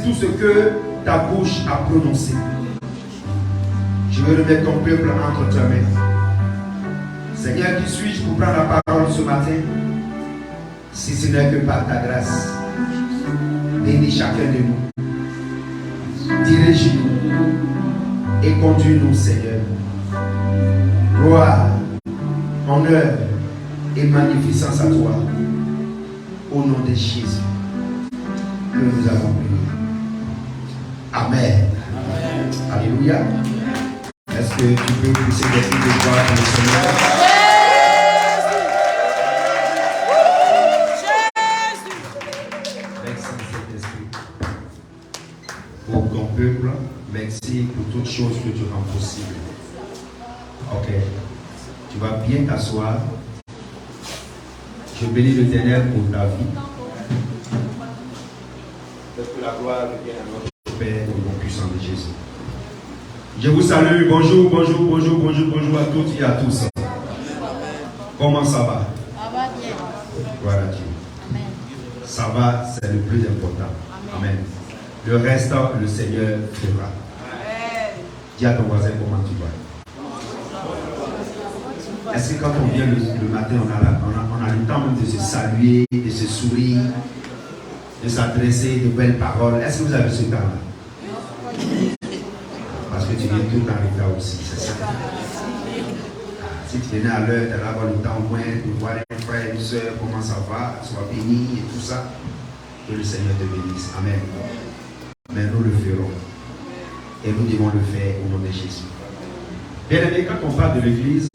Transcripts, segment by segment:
Tout ce que ta bouche a prononcé. Je veux remettre ton peuple entre tes mains. Seigneur, qui suis-je pour prendre la parole ce matin? Si ce n'est que par ta grâce. Bénis chacun de nous. Dirige-nous et conduis-nous, Seigneur. Gloire, honneur et magnificence à toi. Au nom de Jésus que nous avons prié. Amen. Amen. Alléluia. Est-ce que tu peux pousser des cris de joie pour le Seigneur? Merci Saint-Esprit pour ton peuple. Merci pour toutes choses que tu rends possible. Ok. Tu vas bien t'asseoir. Je bénis l'Éternel pour ta vie. Que la gloire revienne à notre Père au nom puissant de Jésus. Je vous salue. Bonjour, bonjour, bonjour, bonjour, bonjour à toutes et à tous. Comment ça va? Ça va bien. Gloire à Dieu. Amen. Ça va, c'est le plus important. Amen. Le reste, le Seigneur fera. Dis à ton voisin comment tu vas. Est-ce que quand on vient le matin, on a le temps même de se saluer, de se sourire, de s'adresser de belles paroles? Est-ce que vous avez ce temps-là? Parce que tu viens tout en retard aussi, c'est ça. Si tu venais à l'heure, tu allais avoir le temps au moins de voir un frère, une soeur, comment ça va, sois béni et tout ça. Que le Seigneur te bénisse. Amen. Mais nous le ferons. Et nous devons le faire au nom de Jésus. Bien aimé, quand on parle de l'église,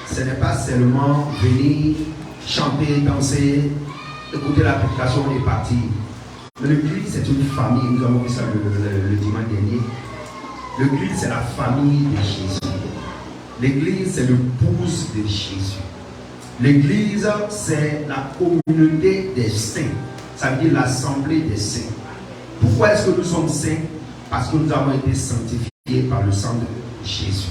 ce n'est pas seulement venir, chanter, danser, écouter la prédication et partir. L'église, c'est une famille. Nous avons vu ça le dimanche dernier. L'église, c'est la famille de Jésus. L'église, c'est l'épouse de Jésus. L'église, c'est la communauté des saints. Ça veut dire l'assemblée des saints. Pourquoi est-ce que nous sommes saints? Parce que nous avons été sanctifiés par le sang de Jésus.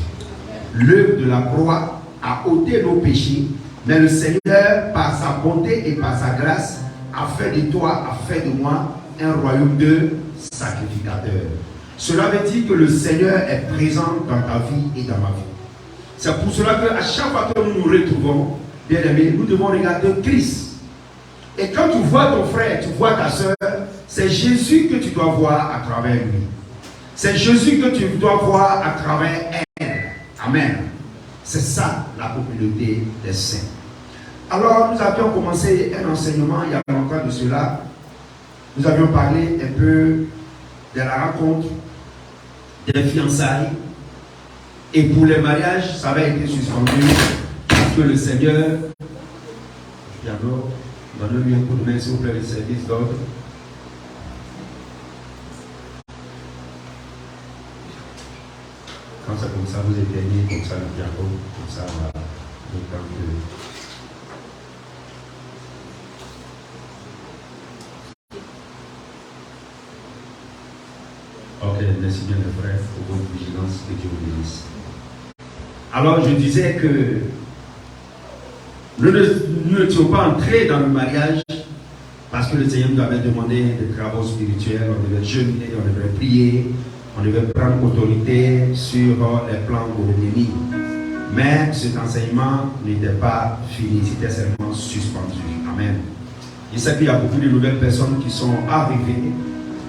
L'œuvre de la croix a ôté nos péchés, mais le Seigneur, par sa bonté et par sa grâce, a fait de toi, a fait de moi un royaume de sacrificateurs. Cela veut dire que le Seigneur est présent dans ta vie et dans ma vie. C'est pour cela qu'à chaque fois que nous nous retrouvons, bien aimés, nous devons regarder Christ. Et quand tu vois ton frère, tu vois ta soeur, c'est Jésus que tu dois voir à travers lui. C'est Jésus que tu dois voir à travers elle. Amen. C'est ça la communauté des saints. Alors nous avions commencé un enseignement il y a longtemps de cela. Nous avions parlé un peu de la rencontre, des fiançailles. Et pour les mariages, ça avait été suspendu parce que le Seigneur, d'abord, donne-lui un coup de main s'il vous plaît, le service d'ordre. Quand c'est comme ça, vous éteignez, comme ça, le piano, comme ça, voilà, le temps de... Ok, merci bien les frères pour votre vigilance, que Dieu vous bénisse. Alors je disais que nous n'étions pas entrés dans le mariage parce que le Seigneur nous avait demandé des travaux spirituels, on devait jeûner, on devait prier, on devait prendre autorité sur les plans de l'ennemi. Mais cet enseignement n'était pas fini, c'était seulement suspendu. Amen. Je sais qu'il y a beaucoup de nouvelles personnes qui sont arrivées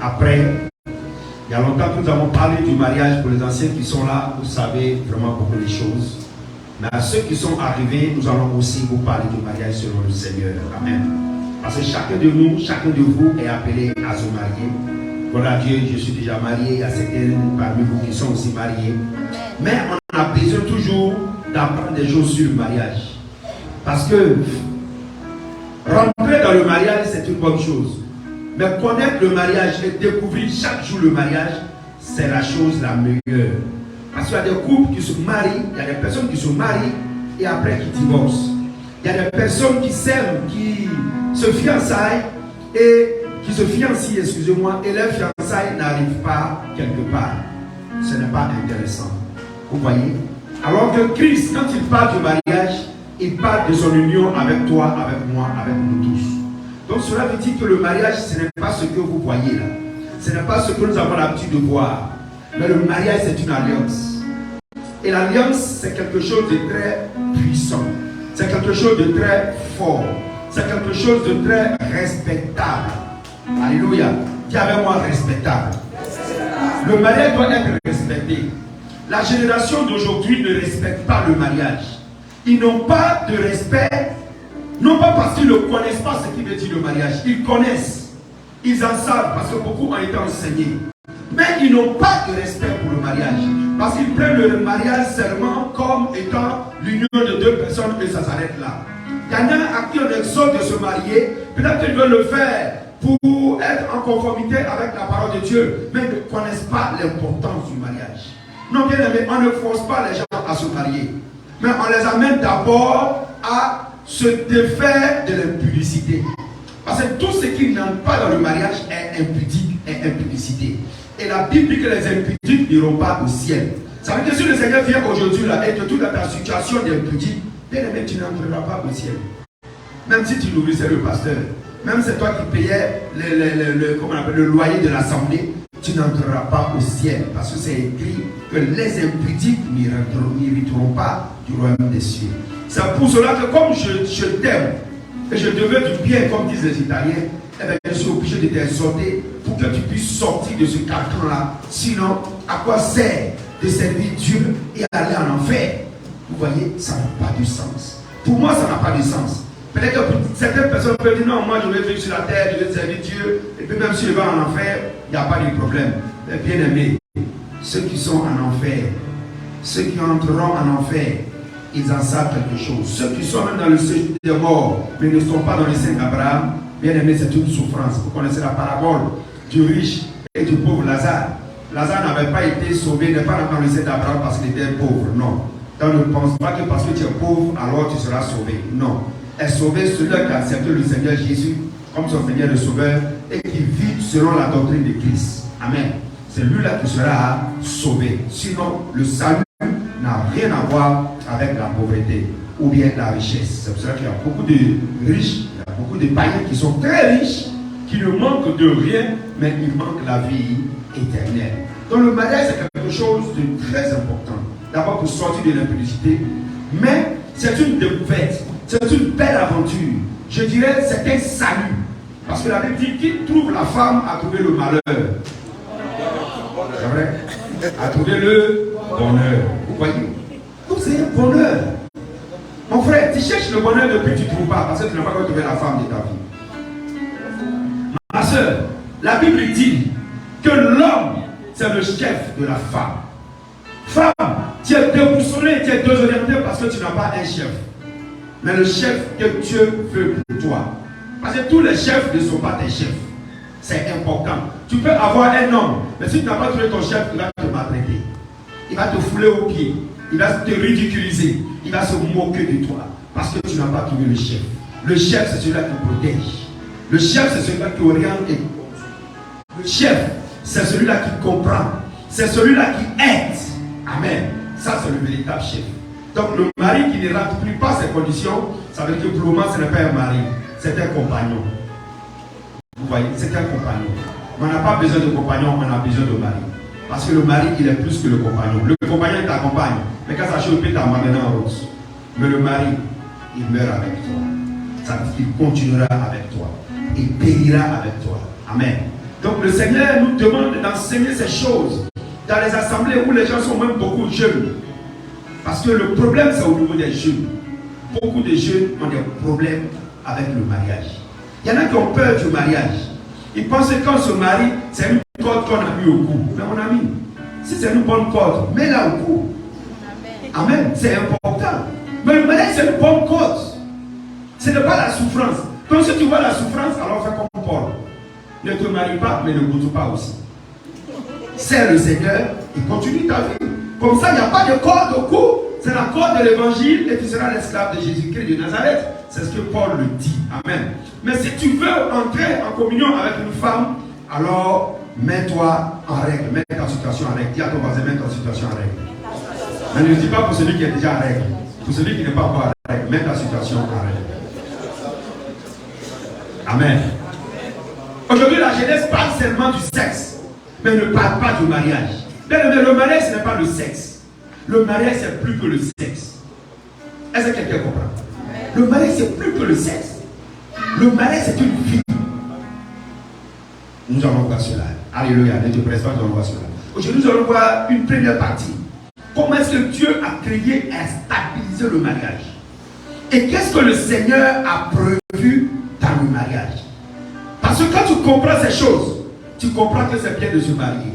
après. Il y a longtemps que nous avons parlé du mariage. Pour les anciens qui sont là, vous savez vraiment beaucoup de choses. Mais à ceux qui sont arrivés, nous allons aussi vous parler du mariage selon le Seigneur. Amen. Parce que chacun de nous, chacun de vous est appelé à se marier. Voilà Dieu, je suis déjà marié. Il y a certains parmi vous qui sont aussi mariés. Mais on a besoin toujours d'apprendre des choses sur le mariage. Parce que Rentrer dans le mariage, c'est une bonne chose. Mais connaître le mariage et découvrir chaque jour le mariage, c'est la chose la meilleure. Parce qu'il y a des couples qui se marient, il y a des personnes qui se marient et après qui divorcent. Il y a des personnes qui s'aiment, qui se fiançaillent et qui se fiancient, excusez-moi, et leurs fiançailles n'arrivent pas quelque part. Ce n'est pas intéressant. Vous voyez? Alors que Christ, quand il parle du mariage, il parle de son union avec toi, avec moi, avec nous tous. Donc cela veut dire que le mariage, ce n'est pas ce que vous voyez là. Ce n'est pas ce que nous avons l'habitude de voir. Mais le mariage, c'est une alliance. Et l'alliance, c'est quelque chose de très puissant. C'est quelque chose de très fort. C'est quelque chose de très respectable. Alléluia. Dis avec moi, respectable. Le mariage doit être respecté. La génération d'aujourd'hui ne respecte pas le mariage. Ils n'ont pas de respect, non pas parce qu'ils ne connaissent pas ce qui veut dire le mariage. Ils connaissent, ils en savent parce que beaucoup ont été enseignés. Mais ils n'ont pas de respect pour le mariage. Parce qu'ils prennent le mariage seulement comme étant l'union de deux personnes et ça s'arrête là. Il y en a à qui on exhorte de se marier, peut-être qu'ils veulent le faire pour être en conformité avec la parole de Dieu, mais ils ne connaissent pas l'importance du mariage. Non, bien aimé, on ne force pas les gens à se marier, mais on les amène d'abord à se défaire de l'impudicité. Parce que tout ce qui n'entre pas dans le mariage est impudique, est impudicité. Et la Bible dit que les impudiques n'iront pas au ciel. Ça veut dire que si le Seigneur vient aujourd'hui là et que tu es dans ta situation d'impudique, bien aimé, tu n'entreras pas au ciel. Même si tu nourrissais le pasteur, même si c'est toi qui payais le loyer de l'assemblée, tu n'entreras pas au ciel. Parce que c'est écrit que les impudiques n'hériteront pas du royaume des cieux. C'est pour cela que comme je t'aime et je te veux du bien, comme disent les Italiens, eh bien, je suis obligé de t'exhorter pour que tu puisses sortir de ce carcan-là. Sinon, à quoi sert de servir Dieu et aller en enfer? Vous voyez, ça n'a pas de sens. Pour moi, ça n'a pas de sens. Peut-être que pour certaines personnes peuvent dire non, moi je vais vivre sur la terre, je vais servir Dieu, et puis même si je vais en enfer, il n'y a pas de problème. Mais bien aimés, ceux qui sont en enfer, ceux qui entreront en enfer, ils en savent quelque chose. Ceux qui sont même dans le séjour des morts, mais ne sont pas dans le sein d'Abraham, bien aimé, c'est une souffrance. Vous connaissez la parabole du riche et du pauvre Lazare. Lazare n'avait pas été sauvé, n'est pas dans le sein d'Abraham parce qu'il était pauvre, non. Donc ne pense pas que parce que tu es pauvre, alors tu seras sauvé. Non. Est sauvé celui qui a accepté le Seigneur Jésus comme son Seigneur et Sauveur et qui vit selon la doctrine de Christ. Amen. C'est lui-là qui sera sauvé. Sinon, le salut n'a rien à voir avec la pauvreté ou bien la richesse. C'est pour ça qu'il y a beaucoup de riches, il y a beaucoup de païens qui sont très riches, qui ne manquent de rien, mais ils manquent la vie éternelle. Donc le mariage, c'est quelque chose de très important. D'abord pour sortir de l'impudicité, mais c'est une découverte. C'est une belle aventure. Je dirais c'est un salut. Parce que la Bible dit qui trouve la femme a trouvé le malheur. C'est vrai? A trouvé le bonheur. Vous voyez? Donc c'est un bonheur. Mon frère, tu cherches le bonheur depuis que tu ne trouves pas. Parce que tu n'as pas encore trouvé la femme de ta vie. Ma soeur, la Bible dit que l'homme, c'est le chef de la femme. Femme, tu es déboussolée, tu es désorientée parce que tu n'as pas un chef. Mais le chef que Dieu veut pour toi. Parce que tous les chefs ne sont pas tes chefs. C'est important. Tu peux avoir un homme, mais si tu n'as pas trouvé ton chef, il va te maltraiter. Il va te fouler aux pieds. Il va te ridiculiser. Il va se moquer de toi. Parce que tu n'as pas trouvé le chef. Le chef, c'est celui-là qui protège. Le chef, c'est celui-là qui oriente. Le chef, c'est celui-là qui comprend. C'est celui-là qui aide. Amen. Ça, c'est le véritable chef. Donc le mari qui ne remplit pas ses conditions, ça veut dire que pour le moment ce n'est pas un mari, c'est un compagnon. Vous voyez, c'est un compagnon. On n'a pas besoin de compagnon, on a besoin de mari. Parce que le mari, il est plus que le compagnon. Le compagnon t'accompagne, mais quand ça chauffe, il t'emmène en route. Mais le mari, il meurt avec toi. Ça veut dire qu'il continuera avec toi. Il périra avec toi. Amen. Donc le Seigneur nous demande d'enseigner ces choses dans les assemblées où les gens sont même beaucoup jeunes. Parce que le problème, c'est au niveau des jeunes. Beaucoup de jeunes ont des problèmes avec le mariage. Il y en a qui ont peur du mariage. Ils pensent que quand on se marie, c'est une corde qu'on a mis au cou. Mais mon ami, si c'est une bonne corde, mets-la au cou. Amen. C'est important. Mais le mariage, c'est une bonne cause. Ce n'est pas la souffrance. Que Donc si tu vois la souffrance, alors fais comme Paul. Ne te marie pas, mais ne goûte pas aussi. C'est le Seigneur et continue ta vie. Comme ça, il n'y a pas de corde au cou. C'est la corde de l'évangile et tu seras l'esclave de Jésus-Christ de Nazareth. C'est ce que Paul le dit. Amen. Mais si tu veux entrer en communion avec une femme, alors mets-toi en règle. Mets ta situation en règle. Dis à ton voisin, mets ta situation en règle. Mais ne dis pas pour celui qui est déjà en règle. Pour celui qui n'est pas encore en règle, mets ta situation en règle. Amen. Aujourd'hui, la jeunesse parle seulement du sexe, mais ne parle pas du mariage. Mais le mariage, ce n'est pas le sexe. Le mariage, c'est plus que le sexe. Est-ce que quelqu'un comprend? Le mariage, c'est plus que le sexe. Le mariage, c'est une vie. Nous allons voir cela. Alléluia. Ne te presse pas, nous allons voir cela. Aujourd'hui, nous allons voir une première partie. Comment est-ce que Dieu a créé et stabilisé le mariage? Et qu'est-ce que le Seigneur a prévu dans le mariage? Parce que quand tu comprends ces choses, tu comprends que c'est bien de se marier.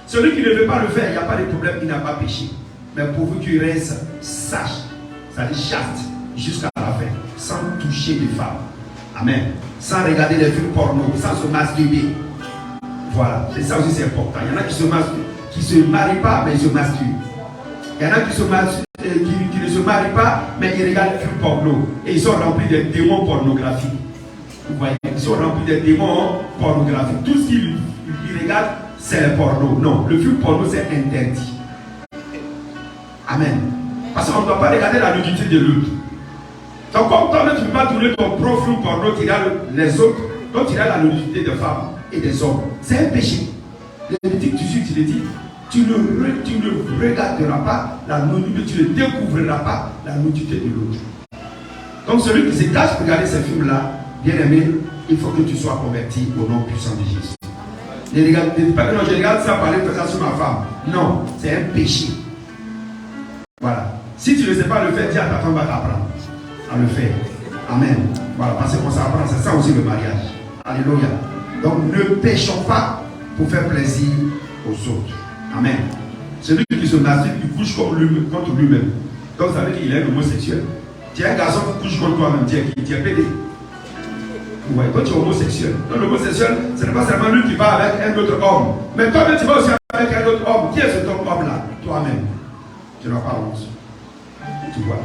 Celui qui ne veut pas le faire, il n'y a pas de problème, il n'a pas péché. Mais pourvu qu'il reste sage, c'est-à-dire chaste, jusqu'à la fin, sans toucher les femmes. Amen. Sans regarder les films porno, sans se masturber. Voilà, c'est ça aussi, c'est important. Il y en a qui se marient pas, mais ils se masturbent. Il y en a qui ne se marient pas, mais ils regardent les films porno. Et ils sont remplis de démons pornographiques. Vous voyez, ils sont remplis de démons pornographiques. Tout ce qu'ils regardent, c'est le porno. Non, le film porno, c'est interdit. Amen. Parce qu'on ne doit pas regarder la nudité de l'autre. Donc, comme toi-même, tu ne peux pas tourner ton propre film porno qui regarde les autres, donc tu regardes la nudité des femmes et des hommes. C'est un péché. Lévitique 18, tu le dis, tu ne regarderas pas la nudité, tu ne découvriras pas la nudité de l'autre. Donc, celui qui se cache pour regarder ces films-là, bien aimé, il faut que tu sois converti au nom puissant de Jésus. Ne dis pas que non, je regarde ça parler de ça sur ma femme. Non, c'est un péché. Voilà. Si tu ne sais pas le faire, dis à ta femme va t'apprendre à le faire. Amen. Voilà, parce qu'on s'apprend, c'est ça aussi le mariage. Alléluia. Donc ne péchons pas pour faire plaisir aux autres. Amen. Celui qui se masturbe, il couche contre lui-même. Donc ça veut dire qu'il est homosexuel. Tu es un garçon qui couche contre toi-même, tu es pédé. Ouais, toi tu es homosexuel. Donc l'homosexuel, ce n'est pas seulement lui qui va avec un autre homme. Mais toi-même tu vas aussi avec un autre homme. Qui est cet homme-là? Toi-même. Tu n'as pas honte. Tu vois.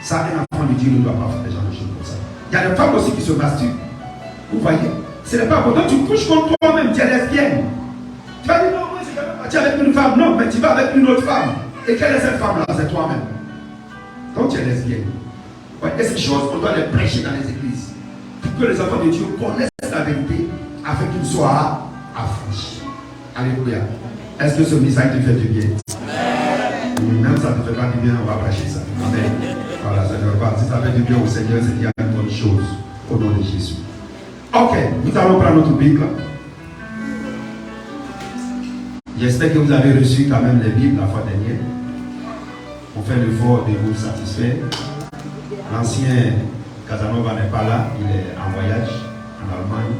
Ça, un enfant de Dieu ne doit pas faire des gens de choses comme ça. Il y a des femmes aussi qui se masturbent. Vous voyez? Ce n'est pas important. Tu couches contre toi-même, tu es lesbienne. Tu vas dire non, moi tu es avec une femme. Non, mais tu vas avec une autre femme. Et quelle est cette femme-là? C'est toi-même. Donc tu es lesbienne. Ouais, et ces choses, on doit les prêcher dans les églises. Pour que les enfants de Dieu connaissent la vérité afin qu'ils soient affranchis. Alléluia. Est-ce que ce message te fait du bien? Même ça ne te fait pas du bien, on va prêcher ça. Amen. Voilà, ça ne va pas. Si ça fait du bien au Seigneur, c'est qu'il y a une bonne chose au nom de Jésus. Ok, nous allons prendre notre Bible. J'espère que vous avez reçu quand même les Bibles la fois dernière. On fait l'effort de vous satisfaire. L'ancien Casanova n'est pas là, il est en voyage en Allemagne.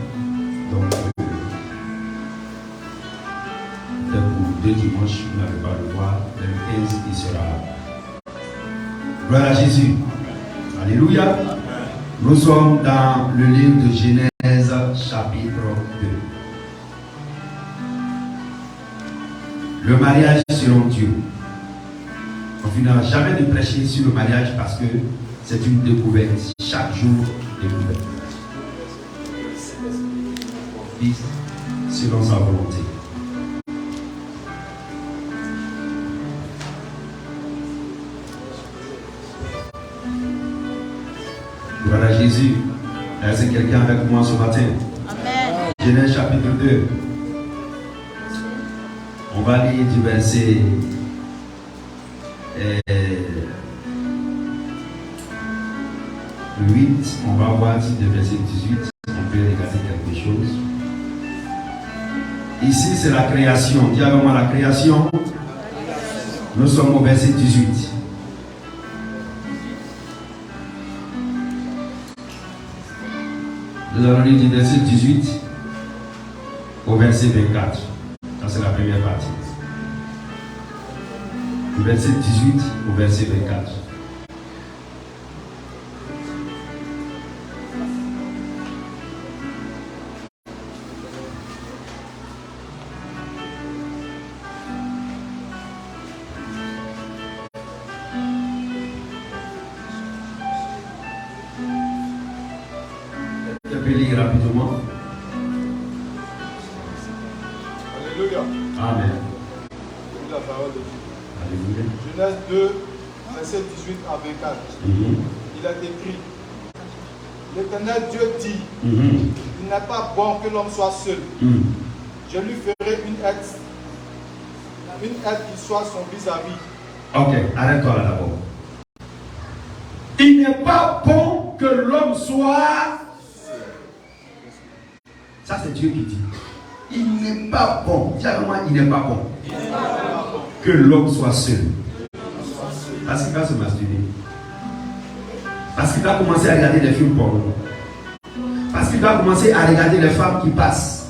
Donc, pour 2 dimanches, vous n'avez pas le voir. Le 15, il sera là. Gloire à Jésus. Alléluia. Nous sommes dans le livre de Genèse, chapitre 2. Le mariage selon Dieu. On ne finira jamais de prêcher sur le mariage parce que c'est une découverte. Chaque jour, découverte. Fils, selon sa volonté. Voilà Jésus. Est-ce que quelqu'un avec moi ce matin? Amen. Genèse chapitre 2. On va lire du verset 8. On va voir du verset 18. On peut regarder quelque chose. Ici c'est la création. Dis avec moi la création. Nous sommes au verset 18. Nous allons lire du verset 18 au verset 24. Ça c'est la première partie. Du verset 18 au verset 24. peux lire rapidement. Alléluia. Amen. La parole de Dieu. Alléluia. Genèse 2, verset 18 à 24. Il a écrit: L'Éternel Dieu dit, il n'est pas bon que l'homme soit seul. Je lui ferai une aide qui soit son vis-à-vis. Ok, arrête-toi là d'abord. Il n'est pas bon que l'homme soit. Ça, c'est Dieu qui dit. Il n'est pas bon. Dis à moi, il n'est pas bon que l'homme soit seul. Parce qu'il va se masturber. Parce qu'il va commencer à regarder des films porno. Parce qu'il va commencer à regarder les femmes qui passent.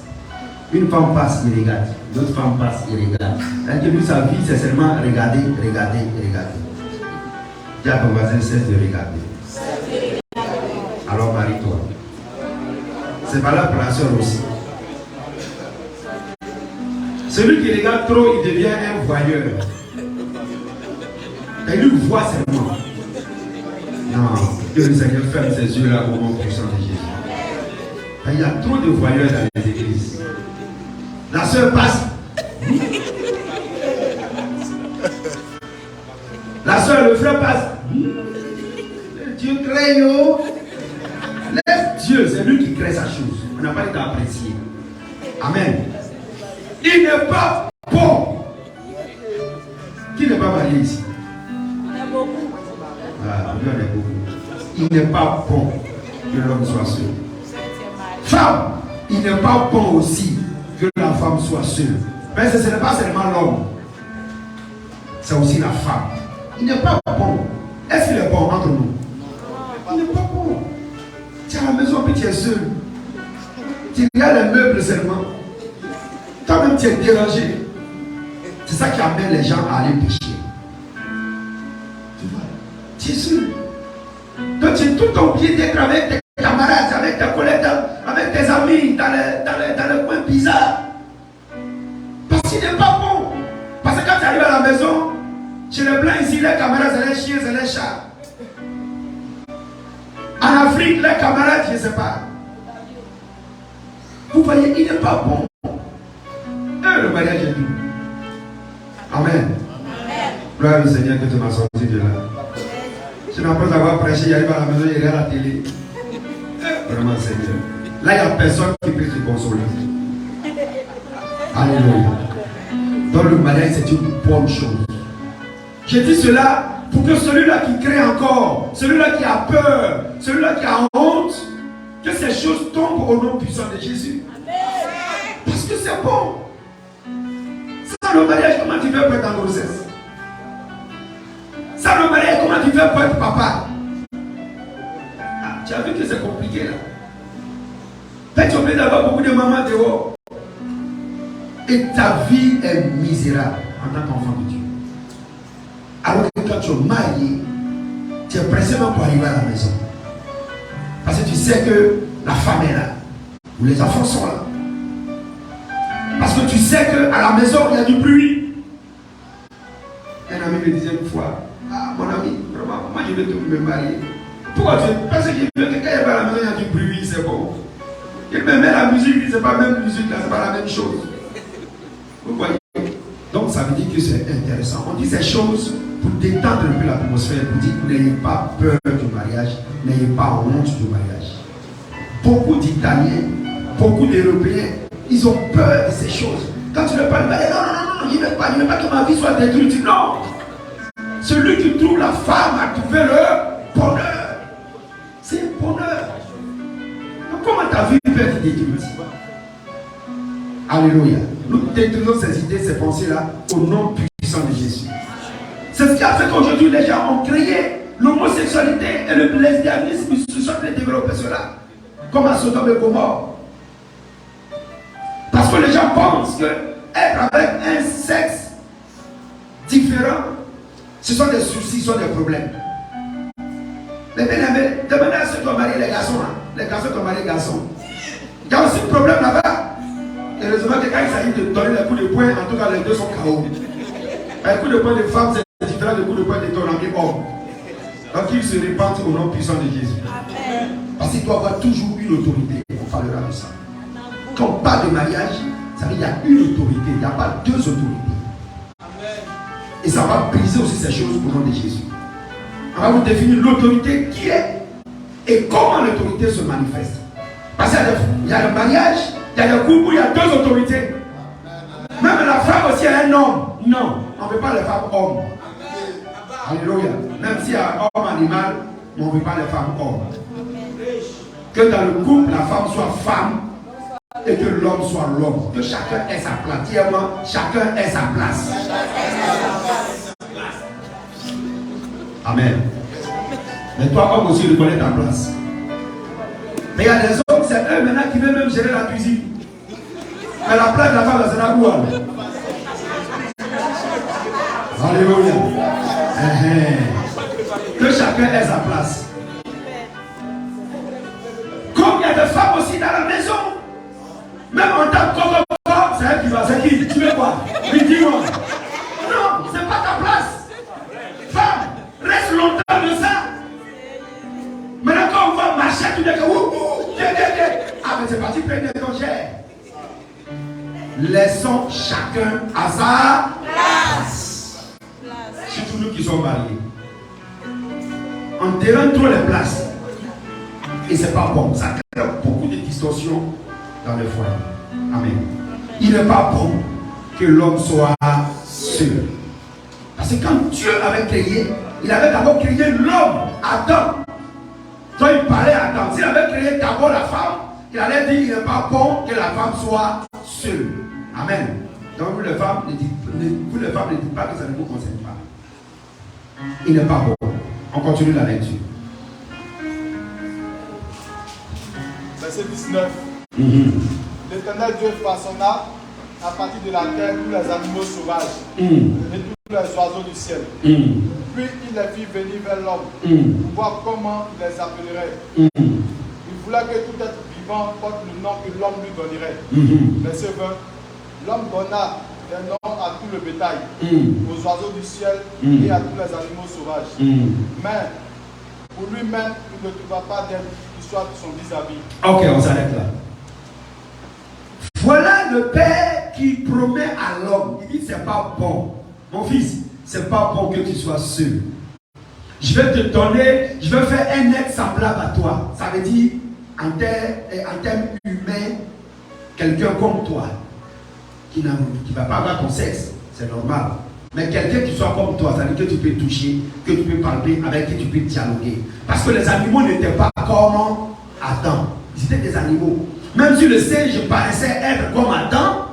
Une femme passe, il regarde. L'autre femme passe, il regarde. C'est-à-dire que lui, sa vie, c'est seulement regarder, regarder, regarder. Dis à ton voisin, cesse de regarder. Alors marie-toi. C'est pas là pour la soeur aussi. Celui qui regarde trop, il devient un voyeur. Et lui voit seulement. Non, que le Seigneur ferme ses yeux là au nom puissant de Jésus. Et il y a trop de voyeurs dans les églises. La soeur passe. La soeur, le frère passe. Dieu crée, yo. Laisse Dieu, c'est lui qui crée sa chose. On n'a pas été apprécié. Amen. Il n'est pas bon. Qui n'est pas marié ici? On a beaucoup. Ah, on est beaucoup. Il n'est pas bon que l'homme soit seul. Femme, il n'est pas bon aussi que la femme soit seule. Mais ce n'est pas seulement l'homme. C'est aussi la femme. Il n'est pas bon. Est-ce qu'il est bon entre nous? Il n'est pas bon. Tu es à la maison et tu es seul. Tu regardes les meubles seulement. Toi-même tu es dérangé. C'est ça qui amène les gens à aller pécher. Tu vois? Tu es seul. Donc tu es tout oublié d'être avec tes camarades, avec tes collègues, avec tes amis, dans les coins bizarres. Parce qu'il n'est pas bon. Parce que quand tu arrives à la maison, chez les blancs ici, les camarades, c'est les chiens, c'est les chats. En Afrique, les camarades, je ne sais pas. Vous voyez, il n'est pas bon. Et le mariage est tout. Amen. Gloire au Seigneur que tu m'as sorti de là. Je n'ai pas avoir prêché, il arrive à la maison, il regarde la télé. Vraiment, Seigneur. Là, il n'y a personne qui peut te consoler. Alléluia. Donc, le mariage, c'est une bonne chose. Je dis cela pour que celui-là qui craint encore, celui-là qui a peur, celui-là qui a honte, que ces choses tombent au nom puissant de Jésus. Parce que c'est bon. Sans le mariage, comment tu fais pour être en grossesse? Sans le mariage, comment tu fais pour être papa? Ah, tu as vu que c'est compliqué là. Tu es obligé d'avoir beaucoup de mamans dehors. Et ta vie est misérable en tant qu'enfant de Dieu. Alors que quand tu es marié, tu es pressé même pour arriver à la maison. Parce que tu sais que la femme est là. Ou les enfants sont là. Parce que tu sais qu'à la maison, il y a du bruit. Un ami me disait une fois, ah mon ami, vraiment, moi je vais me marier. Pourquoi tu veux? Parce qu'il veut que quand il va à la maison, il y a du bruit, c'est bon. Il me met la musique, c'est pas la même musique, là, c'est pas la même chose. Vous voyez? Donc ça veut dire que c'est intéressant. On dit ces choses pour détendre un peu l'atmosphère, pour dire que n'ayez pas peur du mariage, n'ayez pas honte du mariage. Beaucoup d'Italiens, beaucoup d'Européens, ils ont peur de ces choses. Quand tu leur parles, non, je ne veux pas que ma vie soit détruite. Non! Celui qui trouve la femme a trouvé le bonheur. C'est un bonheur. Donc comment ta vie peut être détruite? Alléluia. Nous détruisons ces idées, ces pensées-là au nom puissant de Jésus. C'est ce qui a fait qu'aujourd'hui les gens ont créé l'homosexualité et le lesbianisme. Ils se sont développés cela. Comme à Sodome et Gomorrhe. Parce que les gens pensent que être avec un sexe différent, ce sont des soucis, ce sont des problèmes. Mais bien aimé, demandez à ceux qui ont marié les garçons, hein, les garçons qui ont marié les garçons. Il y a aussi un problème là-bas. Heureusement que quand il s'agit de donner les coups de poing, en tout cas les deux sont KO. Un coup de poing de femme, c'est différent du coup de poing de ton ami homme. Donc ils se répandent au nom puissant de Jésus. Parce qu'il doit y avoir toujours une une autorité. On parlera de ça. Quand on parle de mariage, ça veut dire qu'il y a une autorité. Il n'y a pas deux autorités. Et ça va briser aussi ces choses au nom de Jésus. On va vous définir l'autorité qui est et comment l'autorité se manifeste. Parce qu'il y a le mariage, il y a le couple où il y a deux autorités. Même la femme aussi a un homme. Non, on ne veut pas les femmes hommes. Alléluia. Même s'il y a homme animal, on ne veut pas les femmes hommes. Que dans le couple, la femme soit femme et que l'homme soit l'homme. Que chacun ait sa place. Diamant, chacun ait sa place. Amen. Mais toi, homme aussi, reconnais ta place. Mais il y a des hommes, c'est eux maintenant qui veulent même gérer la cuisine. Mais la place de la femme, c'est la boue. Alléluia. Que chacun ait sa place. Comme il y a des femmes aussi dans la maison. Même en tant que femme, c'est elle qui va. C'est qui? Tu veux quoi? Oui, dis-moi. Non, c'est pas ta place. Femme, reste longtemps de ça. Maintenant, quand on va marcher, tu dis que ah, mais c'est parti, prendre des congés. Laissons chacun à sa place. Surtout nous qui sommes mariés. On terrain trop les places. Et c'est pas bon. Ça crée beaucoup de distorsions dans le foyer. Amen. Il n'est pas bon que l'homme soit seul. Parce que quand Dieu avait créé, il avait d'abord créé l'homme, Adam. Quand il parlait à Adam, s'il avait créé d'abord la femme, il allait dire qu'il n'est pas bon que la femme soit seule. Amen. Donc vous les femmes ne dites pas que ça ne vous concerne pas. Il n'est pas bon. On continue la lecture. Verset 19. L'Éternel Dieu façonna à partir de la terre tous les animaux sauvages et tous les oiseaux du ciel. Puis il les fit venir vers l'homme pour voir comment il les appellerait. Il voulait que tout être vivant porte le nom que l'homme lui donnerait. Verset 20. L'homme donna des noms à tout le bétail, aux oiseaux du ciel et à tous les animaux sauvages. Mais pour lui-même, il ne trouva pas d'être qui soit son vis-à-vis. Ok, on s'arrête là. Voilà le Père qui promet à l'homme. Il dit c'est pas bon. Mon fils, c'est pas bon que tu sois seul. Je vais te donner, je vais faire un être semblable à toi. Ça veut dire, en termes humains, quelqu'un comme toi, qui ne va pas avoir ton sexe, c'est normal. Mais quelqu'un qui soit comme toi, ça veut dire que tu peux toucher, que tu peux parler, avec qui tu peux dialoguer. Parce que les animaux n'étaient pas comme Adam. Ils étaient des animaux. Même si le singe paraissait être comme Adam,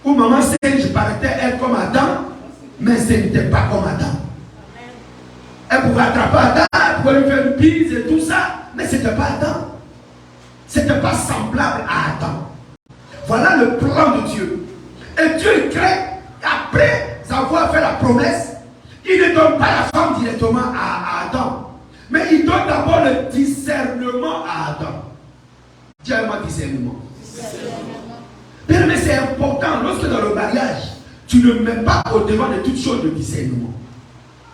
ou maman singe paraissait être comme Adam, mais ce n'était pas comme Adam. Elle pouvait attraper Adam, elle pouvait lui faire une bise et tout ça, mais ce n'était pas Adam. Ce n'était pas semblable à Adam. Voilà le plan de Dieu. Et Dieu crée, après avoir fait la promesse, il ne donne pas la femme directement à Adam. Mais il donne d'abord le discernement à Adam. Dis-moi discernement. Mais c'est important, lorsque dans le mariage, tu ne mets pas au devant de toutes choses le discernement.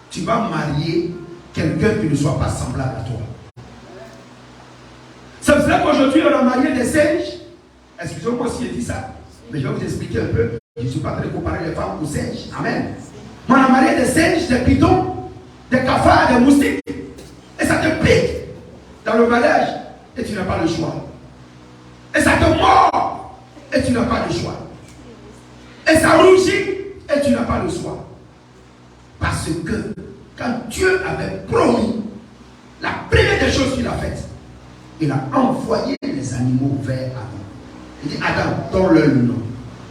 Tu vas marier quelqu'un qui ne soit pas semblable à toi. C'est pour ça qu'aujourd'hui on a marié des singes. Excusez-moi si je dis ça, mais je vais vous expliquer un peu. Je ne suis pas très comparé les femmes aux singes. Amen. On a marié des singes, des pitons, des cafards, des moustiques. Et ça te pique dans le mariage. Et tu n'as pas le choix. Et ça te mord. Et tu n'as pas le choix. Et ça rougit. Et tu n'as pas le choix. Parce que quand Dieu avait promis, la première des choses qu'il a faites, il a envoyé les animaux vers Adam. Il dit Adam, donne-leur le nom.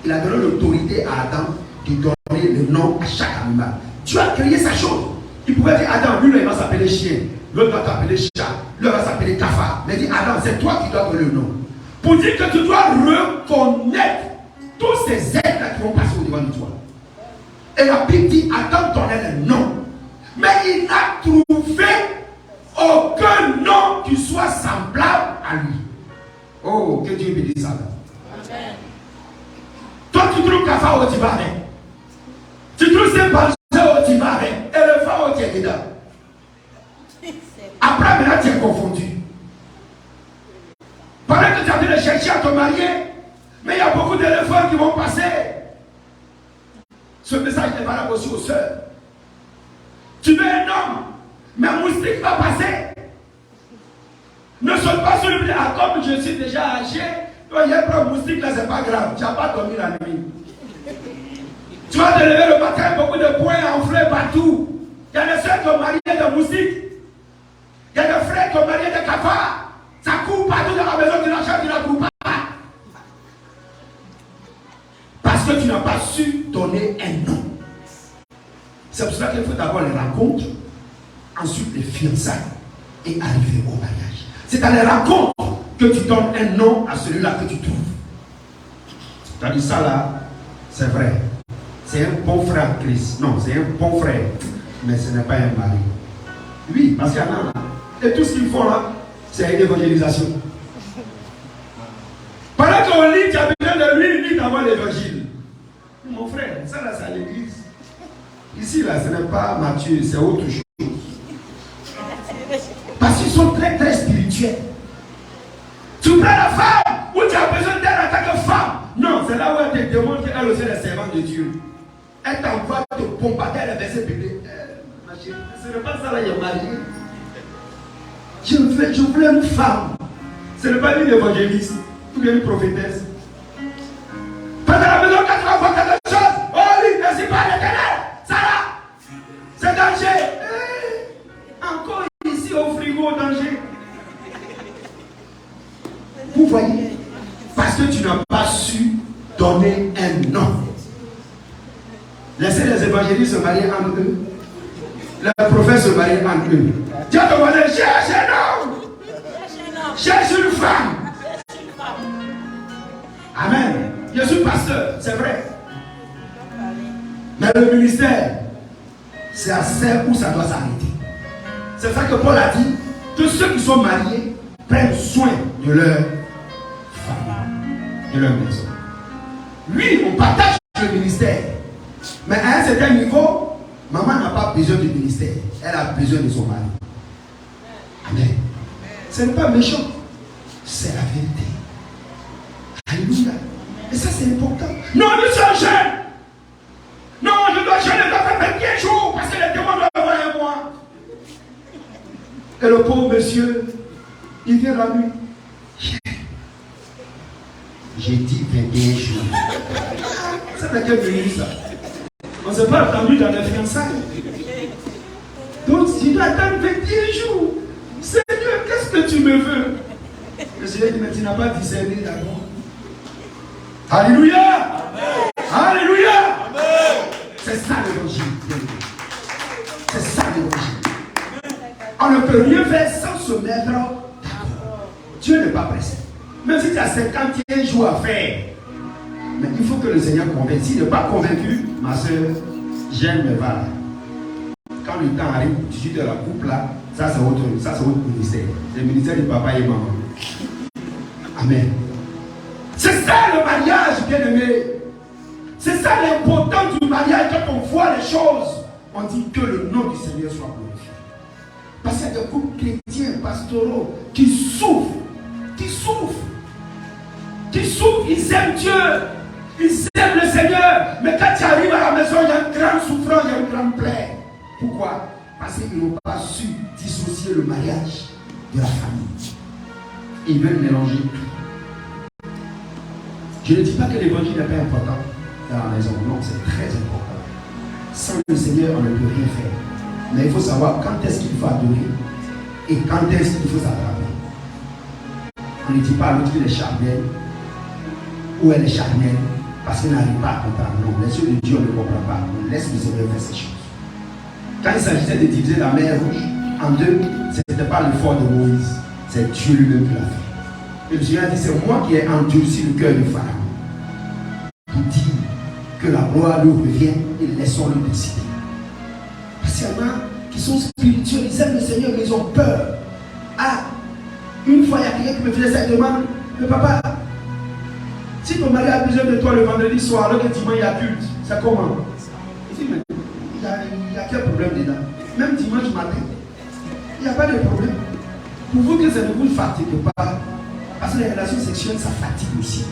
Il a donné l'autorité à Adam de donner le nom à chaque animal. Dieu a créé sa chose. Il pouvait dire Adam, lui, il va s'appeler chien. L'autre va s'appeler chat. L'autre va s'appeler cafard. Mais il dit Adam, c'est toi qui dois donner le nom. Pour dire que tu dois reconnaître tous ces êtres-là qui vont passer au devant de toi. Et la Bible dit Adam donnait le nom. Mais il n'a trouvé aucun nom qui soit semblable à lui. Oh, que Dieu bénisse ça. Amen. Toi, tu trouves cafard où tu vas avec. Tu trouves ces pensées où tu vas avec. Et le phare où tu es dedans. Après, maintenant, tu es confondu. Peut-être que tu as envie de chercher à te marier, mais il y a beaucoup d'éléphants qui vont passer. Ce message est valable aussi aux sœurs. Tu veux un homme, mais un moustique va passer. Ne saute pas sur le blé. Ah, comme je suis déjà âgé, il y a un moustique là, c'est pas grave. Tu n'as pas dormi la nuit. Tu vas te lever le matin, beaucoup de poings enflés partout. Il y a des soeurs qui ont marié des moustiques. Il y a des frères qui ont marié des cafards. Ça court partout dans la maison de l'argent, tu ne cours pas. Parce que tu n'as pas su donner un nom. C'est pour cela qu'il faut d'abord les rencontres, ensuite les fiançailles et arriver au mariage. C'est dans les rencontres que tu donnes un nom à celui-là que tu trouves. Tu as dit ça là, c'est vrai. C'est un bon frère en Christ. Non, c'est un bon frère. Mais ce n'est pas un mari. Oui, parce qu'il y en a là. Et tout ce qu'ils font là, c'est une évangélisation. Pendant qu'on lit, tu as besoin de lui, lit avant l'évangile. Mon frère, ça là, c'est à l'église. Ici là, ce n'est pas Matthieu, c'est autre chose. Parce qu'ils sont très très spirituels. Tu prends la femme où tu as besoin d'elle en tant que femme. Non, c'est là où elle te demande qu'elle aussi est servante de Dieu. Elle t'envoie te bombarder le verset biblique. Ma chérie, ce n'est pas ça là, il est marié. Je voulais une femme. Ce n'est pas une évangéliste ou bien une prophétesse. Parce que la maison, quand tu vas voir quelque chose, oh oui, merci pas l'éternel. Ça là, c'est danger. Encore ici au frigo, danger. Vous voyez, parce que tu n'as pas su donner un nom. Laissez les évangélistes se marier entre eux. Les prophètes se marier entre eux. Dieu te voisin, cherche un homme. Cherche une femme. Amen. Je suis pasteur, c'est vrai. Mais le ministère, c'est à celle où ça doit s'arrêter. C'est ça que Paul a dit, que ceux qui sont mariés prennent soin de leur femme, de leur maison. Oui, on partage le ministère. Mais à un certain niveau, maman n'a pas besoin du ministère. Elle a besoin de son mari. Amen. Ce n'est pas méchant. C'est la vérité. Alléluia. Et ça, c'est important. Non, nous sommes jeunes. Non, je dois jeûner dans 21 jours parce que les démons doivent voir moi. Et le pauvre monsieur, il vient la nuit. J'ai dit 21 jours. Ça n'a qu'à venir ça. On ne s'est pas attendu dans les fiançailles. Donc, tu dois attendre 21 jours. Seigneur, qu'est-ce que tu me veux? Le Seigneur dit, mais tu n'as pas discerné d'abord. Alléluia! Amen. Alléluia! Amen. C'est ça l'évangile. C'est ça l'évangile. On ne peut rien faire sans se mettre d'accord. Dieu n'est pas pressé. Même si tu as 51 jours à faire. Mais il faut que le Seigneur convainque. S'il n'est pas convaincu, ma soeur, j'aime mes va. Quand le temps arrive, tu suis de la couple là, ça c'est votre ministère. C'est le ministère de papa et maman. Amen. C'est ça le mariage, bien-aimé. C'est ça l'importance du mariage. Quand on voit les choses, on dit que le nom du Seigneur soit glorifié. Parce qu'il y a des groupes chrétiens, pastoraux, qui souffrent. Ils aiment Dieu. Ils aiment le Seigneur. Mais quand tu arrives à la maison, il y a une grande souffrance, il y a une grande plaie. Pourquoi? Parce qu'ils n'ont pas su dissocier le mariage de la famille. Ils veulent mélanger tout. Je ne dis pas que l'évangile n'est pas important dans la maison. Non, c'est très important. Sans le Seigneur, on ne peut rien faire. Mais il faut savoir quand est-ce qu'il faut adorer et quand est-ce qu'il faut s'attraper. On ne dit pas à l'autre qu'il est charnel ou elle est charnelle parce qu'elle n'arrive pas à comprendre. Non, les yeux de Dieu, on ne comprend pas. On laisse le Seigneur faire ces choses. Quand il s'agissait de diviser la mer Rouge en deux, ce n'était pas l'effort de Moïse, c'est Dieu lui-même qui l'a fait. Et le Seigneur a dit, c'est moi qui ai endurci le cœur du Pharaon pour dire que la gloire lui revient et laissons-le décider. Parce qu'il y en a qui sont spirituels, ils aiment le Seigneur, mais ils ont peur. Ah, une fois il y a quelqu'un qui me faisait cette demande, mais papa, si ton mari a besoin de toi le vendredi soir, alors que dimanche il y a culte, c'est comment? Il dit, mais il y a quel problème dedans? Même dimanche matin, il n'y a pas de problème. Pour vous que ça ne vous fatigue pas, Parce que les relations sexuelles, ça fatigue aussi.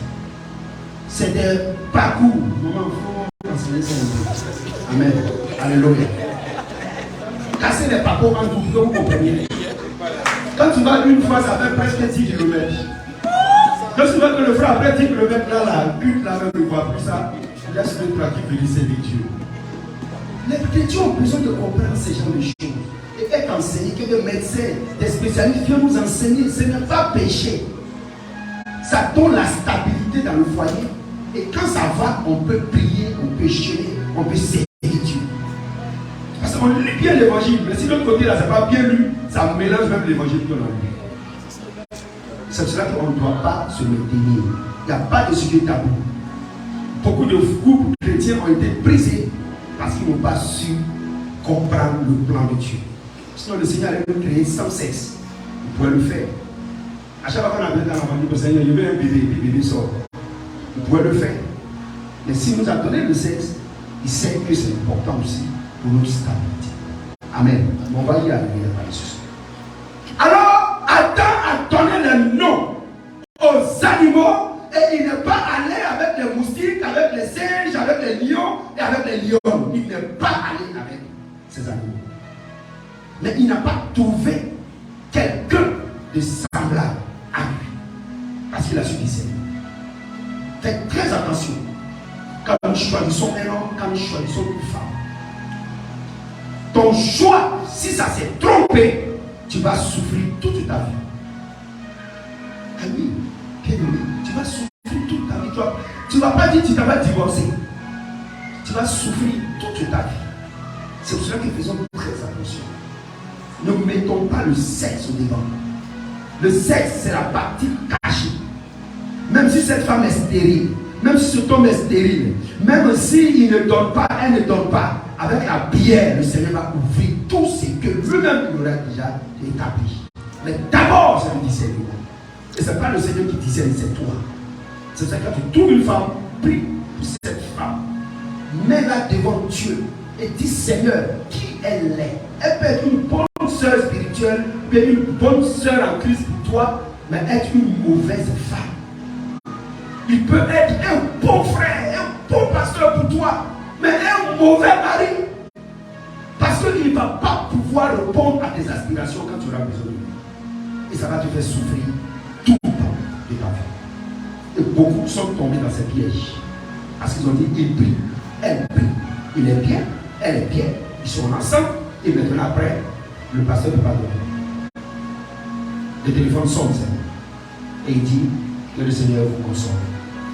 C'est des parcours. Maman, il faut enseigner ça un peu. Amen. Alléluia. Casser les parcours en double, vous comprenez. Quand tu vas une fois, ça fait presque 10 km. Quand tu vois que le frère après 10 km là, la pute là même ne voit plus ça, laisse le tranquille venir servir Dieu. Les chrétiens ont besoin de comprendre ces genres de choses. Et être enseigné que des médecins, des spécialistes viennent nous enseigner, ce n'est pas péché. Ça donne la stabilité dans le foyer. Et quand ça va, on peut prier, on peut jeûner, on peut servir Dieu. Parce qu'on lit bien l'évangile, mais si de l'autre côté là, ça n'est pas bien lu, ça mélange même l'évangile qu'on a lu. C'est pour cela qu'on ne doit pas se maintenir. Il n'y a pas de sujet tabou. Beaucoup de groupes chrétiens ont été brisés parce qu'ils n'ont pas su comprendre le plan de Dieu. Sinon, le Seigneur allait nous créer sans sexe. Vous pouvez le faire. À chaque fois qu'on a besoin d'un enfant, le Seigneur, il veut un bébé, le bébé sort. Vous pouvez le faire. Mais s'il nous a donné le sexe, il sait que c'est important aussi pour notre stabilité. Amen. On va y arriver là-dessus. Alors, Adam a donné le nom aux animaux et il n'est pas allé avec les moustiques, avec les singes, avec les lions et avec les lions. Il n'est pas allé avec ces animaux. Mais il n'a pas trouvé quelqu'un de semblable à lui. Parce qu'il a su discerner. Faites très attention. Quand nous choisissons un homme, quand nous choisissons une femme. Ton choix, si ça s'est trompé, tu vas souffrir toute ta vie. Ah oui, tu vas souffrir toute ta vie. Tu ne vas pas dire que tu vas divorcer. Tu vas souffrir toute ta vie. C'est pour cela que faisons très attention. Ne mettons pas le sexe au devant. Le sexe, c'est la partie cachée. Même si cette femme est stérile, même si cet homme est stérile, même s'il ne donne pas, elle ne donne pas, avec la prière, le Seigneur va ouvrir tout ce que lui-même il aurait déjà établi. Mais d'abord, c'est le discernement. Et ce n'est pas le Seigneur qui discerne, c'est toi. C'est ça que quand tu trouves une femme, prie pour cette femme. Mets-la devant Dieu et dis Seigneur, qui elle est. Elle peut être une bonne soeur spirituelle, peut être une bonne soeur en Christ pour toi, mais être une mauvaise femme. Il peut être un bon frère, un bon pasteur pour toi, mais un mauvais mari. Parce qu'il ne va pas pouvoir répondre à tes aspirations quand tu auras besoin de lui. Et ça va te faire souffrir tout le temps de ta vie. Et beaucoup sont tombés dans ces pièges. Parce qu'ils ont dit, il prie, elle prie. Il est bien, elle est bien. Ils sont ensemble. Et maintenant après, le pasteur ne peut pas dormir. Le téléphone sonne. Et il dit que le Seigneur vous console.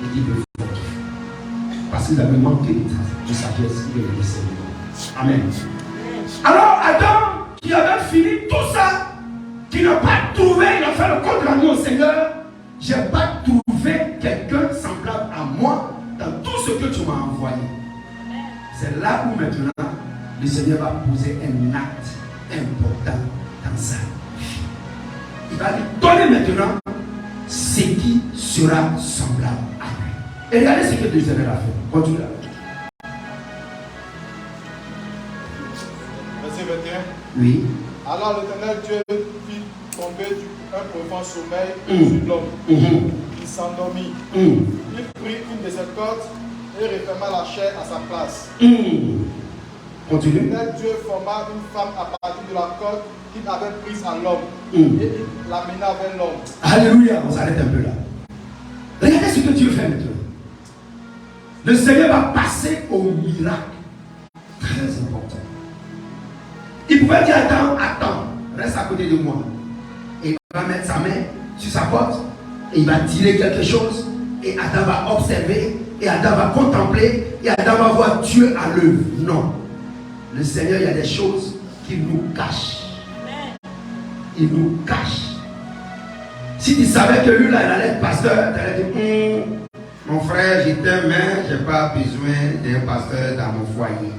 Et qu'il veut vous fortifier. Parce qu'ils avaient manqué de sagesse et de discernement. Amen. Alors Adam, qui avait fini tout ça, qui n'a pas trouvé, il a fait le compte rendu au Seigneur. Je n'ai pas trouvé quelqu'un semblable à moi dans tout ce que tu m'as envoyé. C'est là où maintenant le Seigneur va poser un acte important dans sa vie. Il va lui donner maintenant ce qui sera semblable à lui. Et regardez ce que Dieu a fait. Continue. Verset 21. Oui. Alors l'Éternel Dieu fit tomber un profond sommeil sur l'homme. Il s'endormit. Il prit une de ses cordes et referma la chair à sa place. Continue. L'Éternel Dieu forma une femme à partir de la corde qu'il avait prise à l'homme. Et il l'amena vers l'homme. Alléluia. On s'arrête un peu là. Regardez ce que Dieu fait maintenant. Le Seigneur va passer au miracle. Très important. Il pouvait dire attends, reste à côté de moi. Et il va mettre sa main sur sa porte. Et il va tirer quelque chose. Et Adam va observer. Et Adam va contempler. Et Adam va voir Dieu à l'œuvre. Non. Le Seigneur, il y a des choses qu'il nous cache. Il nous cache. Si tu savais que lui là, il allait être pasteur, tu allais dire mon frère, je t'aime, mais je n'ai pas besoin d'un pasteur dans mon foyer.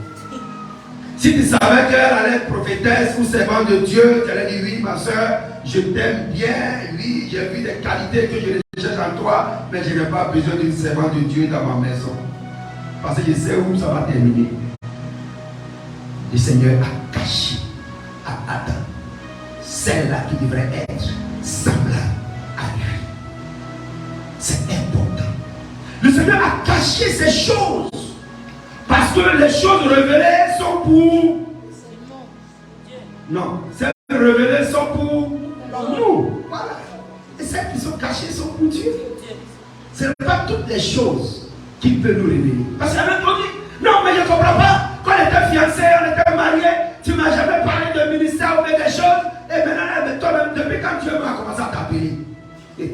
Si tu savais qu'elle allait être prophétesse ou servante de Dieu, tu allais dire oui, ma soeur, je t'aime bien, oui, j'ai vu des qualités que je recherche en toi, mais je n'ai pas besoin d'une servante de Dieu dans ma maison. Parce que je sais où ça va terminer. Le Seigneur a caché à Adam celle-là qui devrait être semblable à lui. C'est important. Le Seigneur a caché ces choses. Parce que les choses révélées sont pour... Non, celles révélées sont pour nous. Voilà. Et celles qui sont cachées sont pour Dieu. Ce n'est pas toutes les choses qu'il peut nous révéler. Parce qu'il y a d'autres qui disent, non mais je ne comprends pas. Quand on était fiancés, on était mariés, tu ne m'as jamais parlé de ministère ou des choses. Et maintenant, toi-même, depuis quand Dieu m'a commencé à t'appeler, tu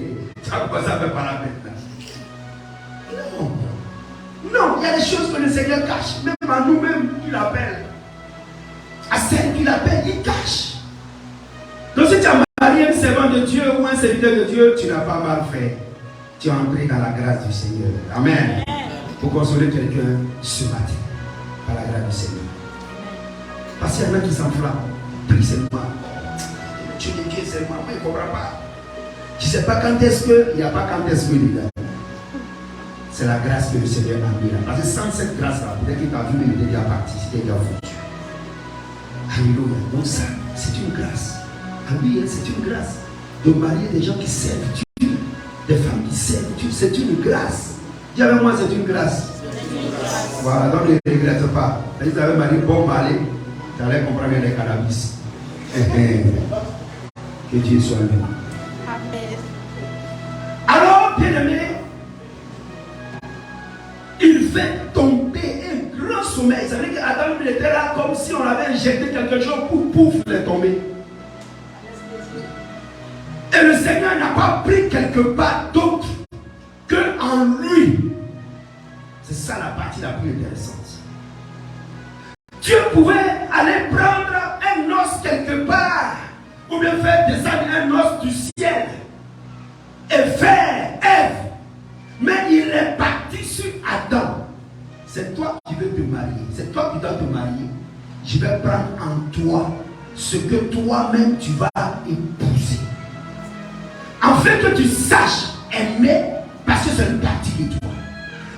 as commencé à me parler maintenant. Non. Non, il y a des choses que le Seigneur cache. Même à nous-mêmes, il appelle. À celles qu'il appelle, il cache. Donc si tu as marié un servant de Dieu ou un serviteur de Dieu, tu n'as pas mal fait. Tu es entré dans la grâce du Seigneur. Amen. Pour consoler quelqu'un ce matin. Par la grâce du Seigneur. Parce qu'il y en a qui s'enflamment. Prie seulement. Tu dis Dieu seulement. Moi, il ne comprend pas. Tu ne sais pas quand est-ce que, il n'y a pas quand est-ce que il est là. C'est la grâce que le Seigneur a mis là. Parce que sans cette grâce-là, peut-être qu'il t'a vu, mais il était déjà parti. C'était déjà foutu. Alléluia. Donc ça, c'est une grâce. Ah oui, c'est une grâce. De marier des gens qui servent Dieu. Des femmes qui servent Dieu. C'est une grâce. Dis avec moi, c'est une grâce. Voilà, donc ne regrette pas. Si tu avais marié bon mari, tu allais comprendre les cannabis. Que Dieu soit béni. Amen. Alors, bien aimé, il fait tomber un grand sommeil. Ça veut dire qu'Adam était là comme si on avait injecté quelque chose pour pouf, il est tombé. Et le Seigneur n'a pas pris quelque part d'autre qu'en lui. C'est ça la partie la plus intéressante. Dieu pouvait aller prendre un os quelque part, ou bien faire descendre un os du ciel et faire Ève. Mais il est parti sur Adam. C'est toi qui veux te marier. C'est toi qui dois te marier. Je vais prendre en toi ce que toi-même tu vas épouser. Afin que tu saches aimer parce que c'est une partie de toi.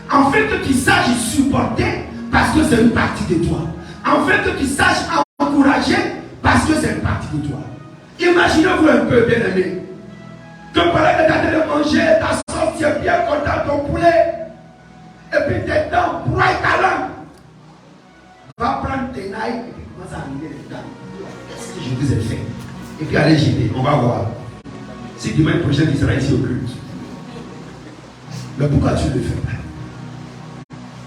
Afin que tu saches supporter parce que c'est une partie de toi. Afin que tu saches encourager parce que c'est une partie de toi. Imaginez-vous un peu, bien aimé, que pendant que tu as de manger, ta sauce, tu es bien content, ton poulet, et puis tes dents, broie ta langue. Va prendre tes nailles et puis commence à arriver les dents. Qu'est-ce que je vous ai fait? Et puis allez jeter, on va voir. Si demain prochain tu seras ici au culte. Mais pourquoi tu ne le fais pas?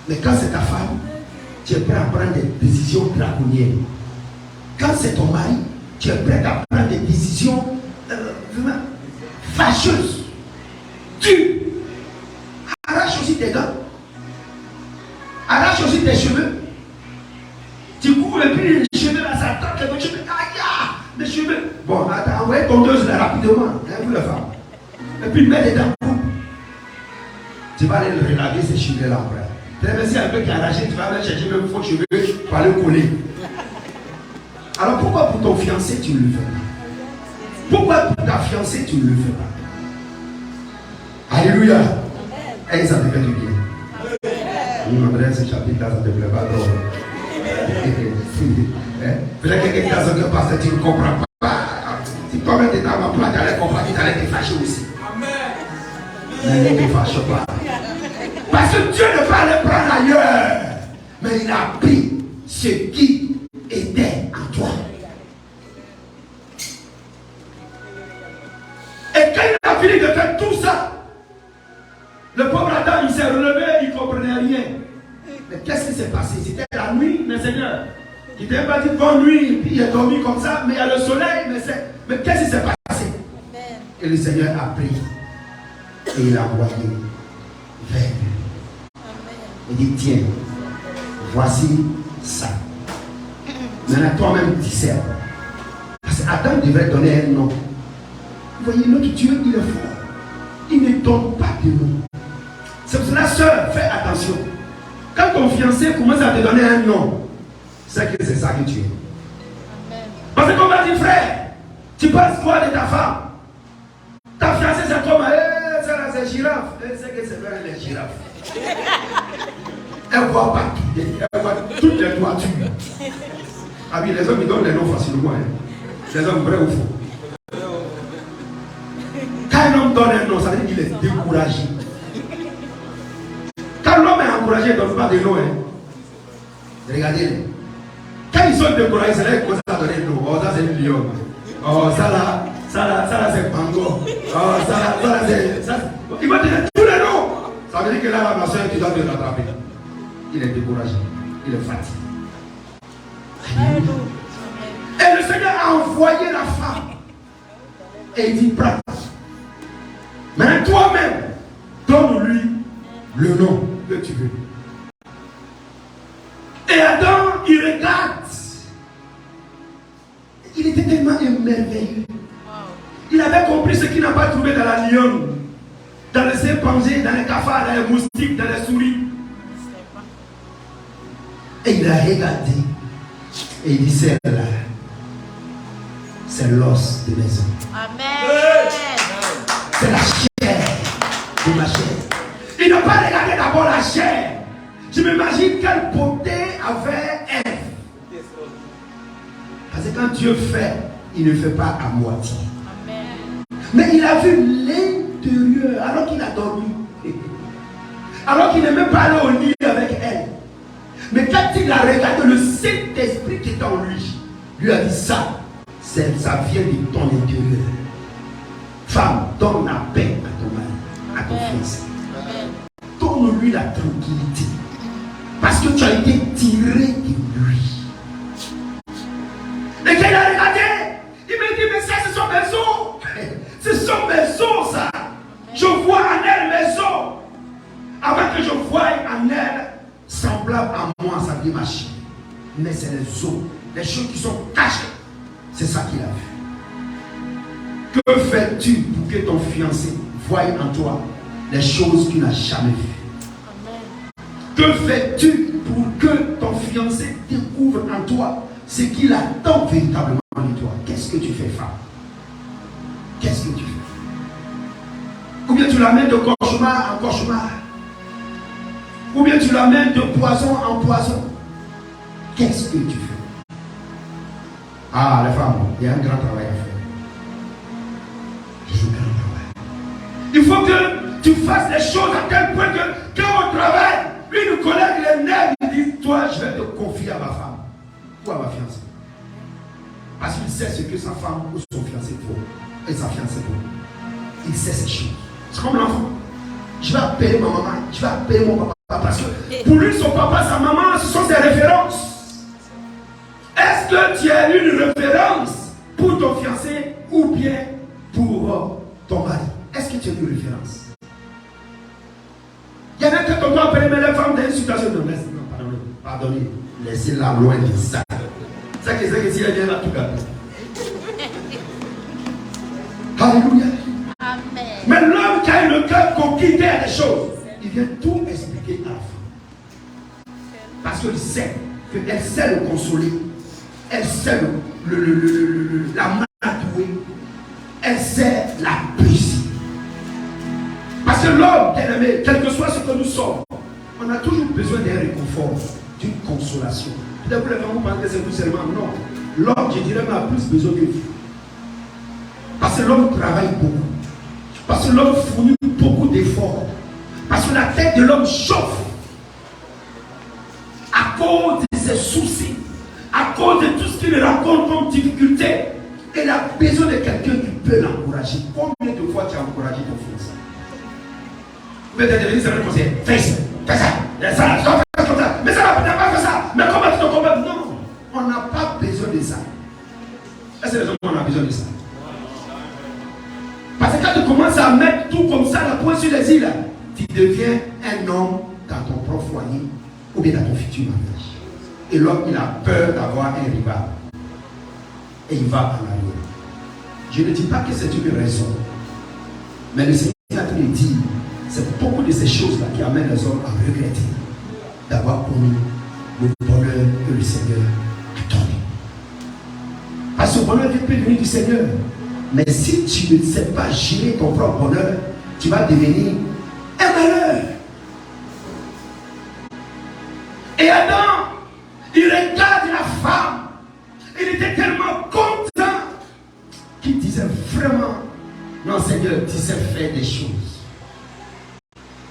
Mais quand c'est ta femme, tu es prêt à prendre des décisions draconiennes. Quand c'est ton mari, tu es prêt à prendre des décisions fâcheuses. Tu arraches aussi tes dents. Arrache aussi tes cheveux. Tu cours et puis les cheveux là, ça tente les cheveux. Aïe, les cheveux. Bon, attends, envoyez tondeuse là rapidement, hein, vous le faites. Et puis mets les dents. Tu vas aller le relaver ces cheveux là après. Si un peu qui est arraché, tu vas aller chercher même faux cheveux pour aller coller. Alors pourquoi pour ton fiancé tu ne le fais pas? Pourquoi pour ta fiancée tu ne le fais pas? Alléluia. Et ça te fait du bien. André, ce chapitre là, ça te plaît pas trop. Peut-être que quelqu'un dans un passé, tu ne comprends pas. Si toi-même tu es dans ma place, tu allais comprendre, tu allais te fâcher aussi. Mais ne te fâche pas. Parce que Dieu ne va aller prendre ailleurs. Mais il a pris ce qui était en toi. Et quand il a fini de faire tout ça, le pauvre Adam, il s'est relevé, il ne comprenait rien. Mais qu'est-ce qui s'est passé? C'était la nuit, mais Seigneur. Il n'était pas dit bonne nuit, puis il est dormi comme ça, mais il y a le soleil, mais qu'est-ce qui s'est passé? Et le Seigneur a pris et il a envoyé vers lui. Il dit, tiens, voici ça. Maintenant, toi-même, discerne. Parce qu'Adam devrait donner un nom. Vous voyez, notre Dieu, il est fort. Il ne donne pas de nom. C'est pour cela, sœur, fais attention. Quand ton fiancé commence à te donner un nom, c'est que c'est ça que tu es. Parce qu'on va dire, frère, tu penses quoi de ta femme? Ta fiancée, c'est toi, c'est girafe. C'est que c'est vrai, les girafes. Elle voit partout, elle voit toutes les toitures. Ah oui, les hommes ils donnent les noms facilement. Hein. Les hommes vrais ou faux. Quand un homme l'homme donne un nom, ça veut dire qu'il est découragé. Quand l'homme est encouragé, il ne donne pas de nom. Hein. Regardez. Quand ils sont découragés, c'est là qu'ils commencent à donner le nom. Oh, ça c'est une lion. Oh, ça là c'est Pango. Oh, ça là c'est. Il va donner tous les noms. Ça veut dire que là, ma soeur, tu dois te rattraper. Il est découragé. Il est fatigué. Et le Seigneur a envoyé la femme. Et il dit, pratique. Mais toi-même, donne-lui le nom que tu veux. Et Adam, il regarde. Il était tellement émerveillé. Il avait compris ce qu'il n'a pas trouvé dans la lionne, dans les chimpanzés, dans les cafards, dans les moustiques, dans les souris. Et il a regardé. Et il dit, celle-là, c'est l'os de mes os. Amen. C'est la chair de ma chair. Il n'a pas regardé d'abord la chair. Je m'imagine quelle beauté avait Ève. Parce que quand Dieu fait, il ne fait pas à moitié. Amen. Mais il a vu l'intérieur alors qu'il a dormi. Alors qu'il n'est même pas allé au lit avec elle. Mais quand il a regardé, le Saint-Esprit qui est en lui a dit ça vient de ton intérieur. Femme, donne la paix à ton mari, à ton fils. Donne-lui la tranquillité. Parce que tu as été tiré de lui. Et quand il a regardé, il m'a dit, mais ça, ce sont mes os. Ce sont mes os, ça. Je vois en elle mes os. Avant que je voie en elle semblable à moi, ça veut dire ma chair. Mais c'est les os, les choses qui sont cachées. C'est ça qu'il a vu. Que fais-tu pour que ton fiancé voie en toi les choses qu'il n'a jamais vues? Que fais-tu pour que ton fiancé découvre en toi ce qu'il attend véritablement de toi? Qu'est-ce que tu fais, femme? Qu'est-ce que tu fais? Ou bien tu l'amènes de cauchemar en cauchemar? Ou bien tu l'amènes de poison en poison? Qu'est-ce que tu fais? Ah, les femmes, il y a un grand travail à faire. Il y a un grand travail. Il faut que tu fasses les choses à tel point que quand on travaille, une collègue, les nerfs, il dit, toi, je vais te confier à ma femme ou à ma fiancée. Parce qu'il sait ce que sa femme ou son fiancé faut. Et sa fiancée faut. Il sait ces choses. C'est comme l'enfant. Je vais appeler ma maman, je vais appeler mon papa. Parce que pour lui, son papa, sa maman, ce sont ses références. Est-ce que tu as une référence pour ton fiancé ou bien pour ton mari? Est-ce que tu as une référence? Il y en a qui t'ont appelé, mais les femmes dans une situation de non, pardonnez, laissez-la loin de ça. C'est que si elle vient là, tout gâter. Alléluia. Amen. Mais l'homme qui a le cœur conquis des choses, il vient tout expliquer à la femme. Parce qu'il sait qu'elle sait le consoler. Elle sait la manatouer. Elle sait la briser. Parce que l'homme, bien aimé, quel que soit ce que nous sommes, on a toujours besoin d'un réconfort, d'une consolation. Peut-être que vous pensez que c'est tout seulement. Non. L'homme, je dirais, a plus besoin que vous. Parce que l'homme travaille beaucoup. Parce que l'homme fournit beaucoup d'efforts. Parce que la tête de l'homme chauffe. À cause de ses soucis. À cause de tout ce qu'il raconte comme difficulté. Il a besoin de quelqu'un qui peut l'encourager. Combien de fois tu as encouragé ton fils? Peut-être que ça va conseiller. Fais ça, fais ça, fais ça, comme ça. Mais ça va pas faire ça. Mais comment tu te combats? Non, on n'a pas besoin de ça. Est-ce que les hommes ont besoin de ça? Parce que quand tu commences à mettre tout comme ça, la pointe sur les îles, tu deviens un homme dans ton propre foyer ou bien dans ton futur mariage. Et l'homme, il a peur d'avoir un rival. Et il va en arrière. Je ne dis pas que c'est une raison. Mais le Seigneur te dit, c'est beaucoup de ces choses-là qui amènent les hommes à regretter d'avoir connu le bonheur que le Seigneur a donné. Parce que le bonheur peut venir du Seigneur. Mais si tu ne sais pas gérer ton propre bonheur, tu vas devenir un malheur. Et Adam, il regarde la femme. Il était tellement content qu'il disait vraiment, non, c'est Seigneur, tu sais faire des choses.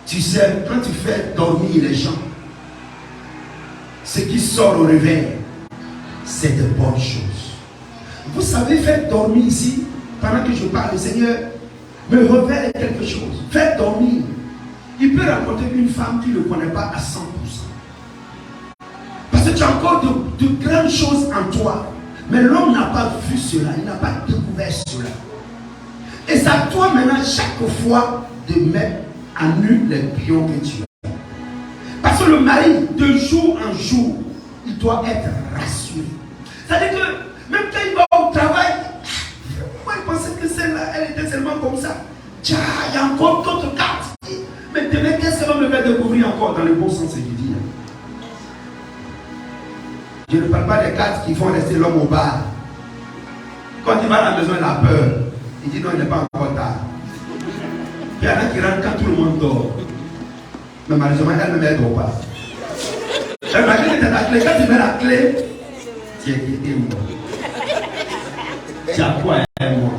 Tu sais, quand tu fais dormir les gens, ce qui sort au réveil, c'est de bonnes choses. Vous savez faire dormir ici, pendant que je parle, le Seigneur me révèle quelque chose. Faire dormir. Il peut rencontrer une femme qui ne le connaît pas à 100%. Parce que tu as encore de grandes choses en toi. Mais l'homme n'a pas vu cela, il n'a pas découvert cela. Et c'est à toi maintenant, chaque fois, de mettre à nu les pions que tu as. Parce que le mari, de jour en jour, il doit être rassuré. C'est-à-dire que même quand il va au travail, moi il pensait que celle-là, elle était seulement comme ça. Tiens, il y a encore d'autres cartes. Mais demain, qu'est-ce qu'elle va me faire découvrir encore dans le bon sens du dire? Je ne parle pas des cartes qui font rester l'homme au bar. Quand il va à la maison, il a peur. Il dit non, il n'est pas encore tard. Il y en a qui rentrent quand tout le monde dort. Mais malheureusement, elle ne m'aide pas. Imagine que tu as la clé. Quand tu mets la clé, tu es quitté moi. Tu as quoi, moi?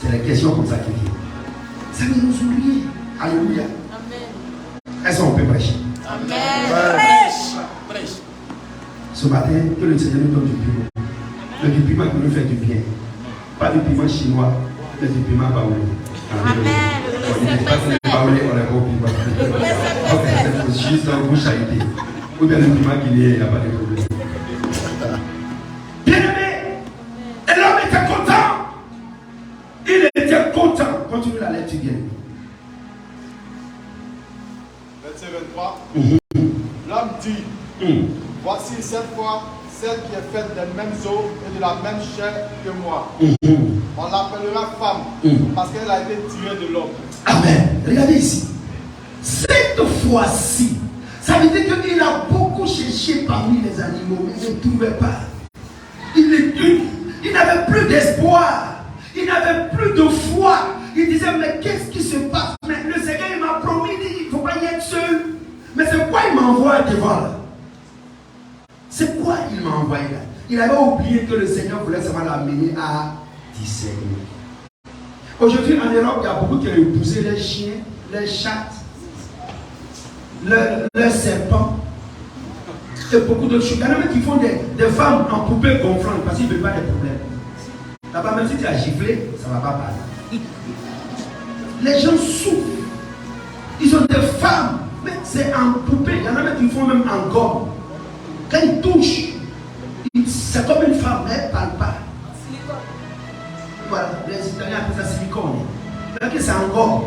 C'est les questions comme ça qui viennent. Ça ne nous oublie. Alléluia. Amen. Est-ce qu'on peut prêcher? Amen. Prêche. Ce matin, que le Seigneur nous donne du piment. Mais du piment qui nous fait du bien. Pas du piment chinois, mais du piment baoulé. Amen. Baoulé, on est au piment. C'est juste un bouche à idée. Ou bien le piment qu'il y a, il n'y a pas de problème. Bien-aimé, et l'homme était content. Il était content. Continue la lecture bien. Verset 23. L'homme dit, voici cette fois celle qui est faite des mêmes os et de la même chair que moi. On l'appellera femme parce qu'elle a été tirée de l'homme. Amen. Regardez ici. Cette fois-ci, ça veut dire qu'il a beaucoup cherché parmi les animaux, mais il ne trouvait pas. Il n'avait plus d'espoir. Il n'avait plus de foi. Il disait, mais qu'est-ce qui se passe? Mais le Seigneur il m'a promis, il ne faut pas y être seul. Mais c'est quoi il m'envoie devant là? C'est quoi il m'a envoyé là? Il avait oublié que le Seigneur voulait seulement l'amener à discerner. Aujourd'hui en Europe, il y a beaucoup qui ont épousé les chiens, les chats, les serpents. Et beaucoup d'autres choses. Il y en a même qui font des femmes en poupée gonflante parce qu'ils ne veulent pas des problèmes. Là-bas, même si tu as giflé, ça ne va pas parler. Les gens souffrent. Ils ont des femmes, mais c'est en poupée. Il y en a même qui font même en gomme. Quand ils touchent, c'est comme une femme, mais elle ne parle pas. Voilà, les Italiens appellent ça silicone. C'est c'est en gomme,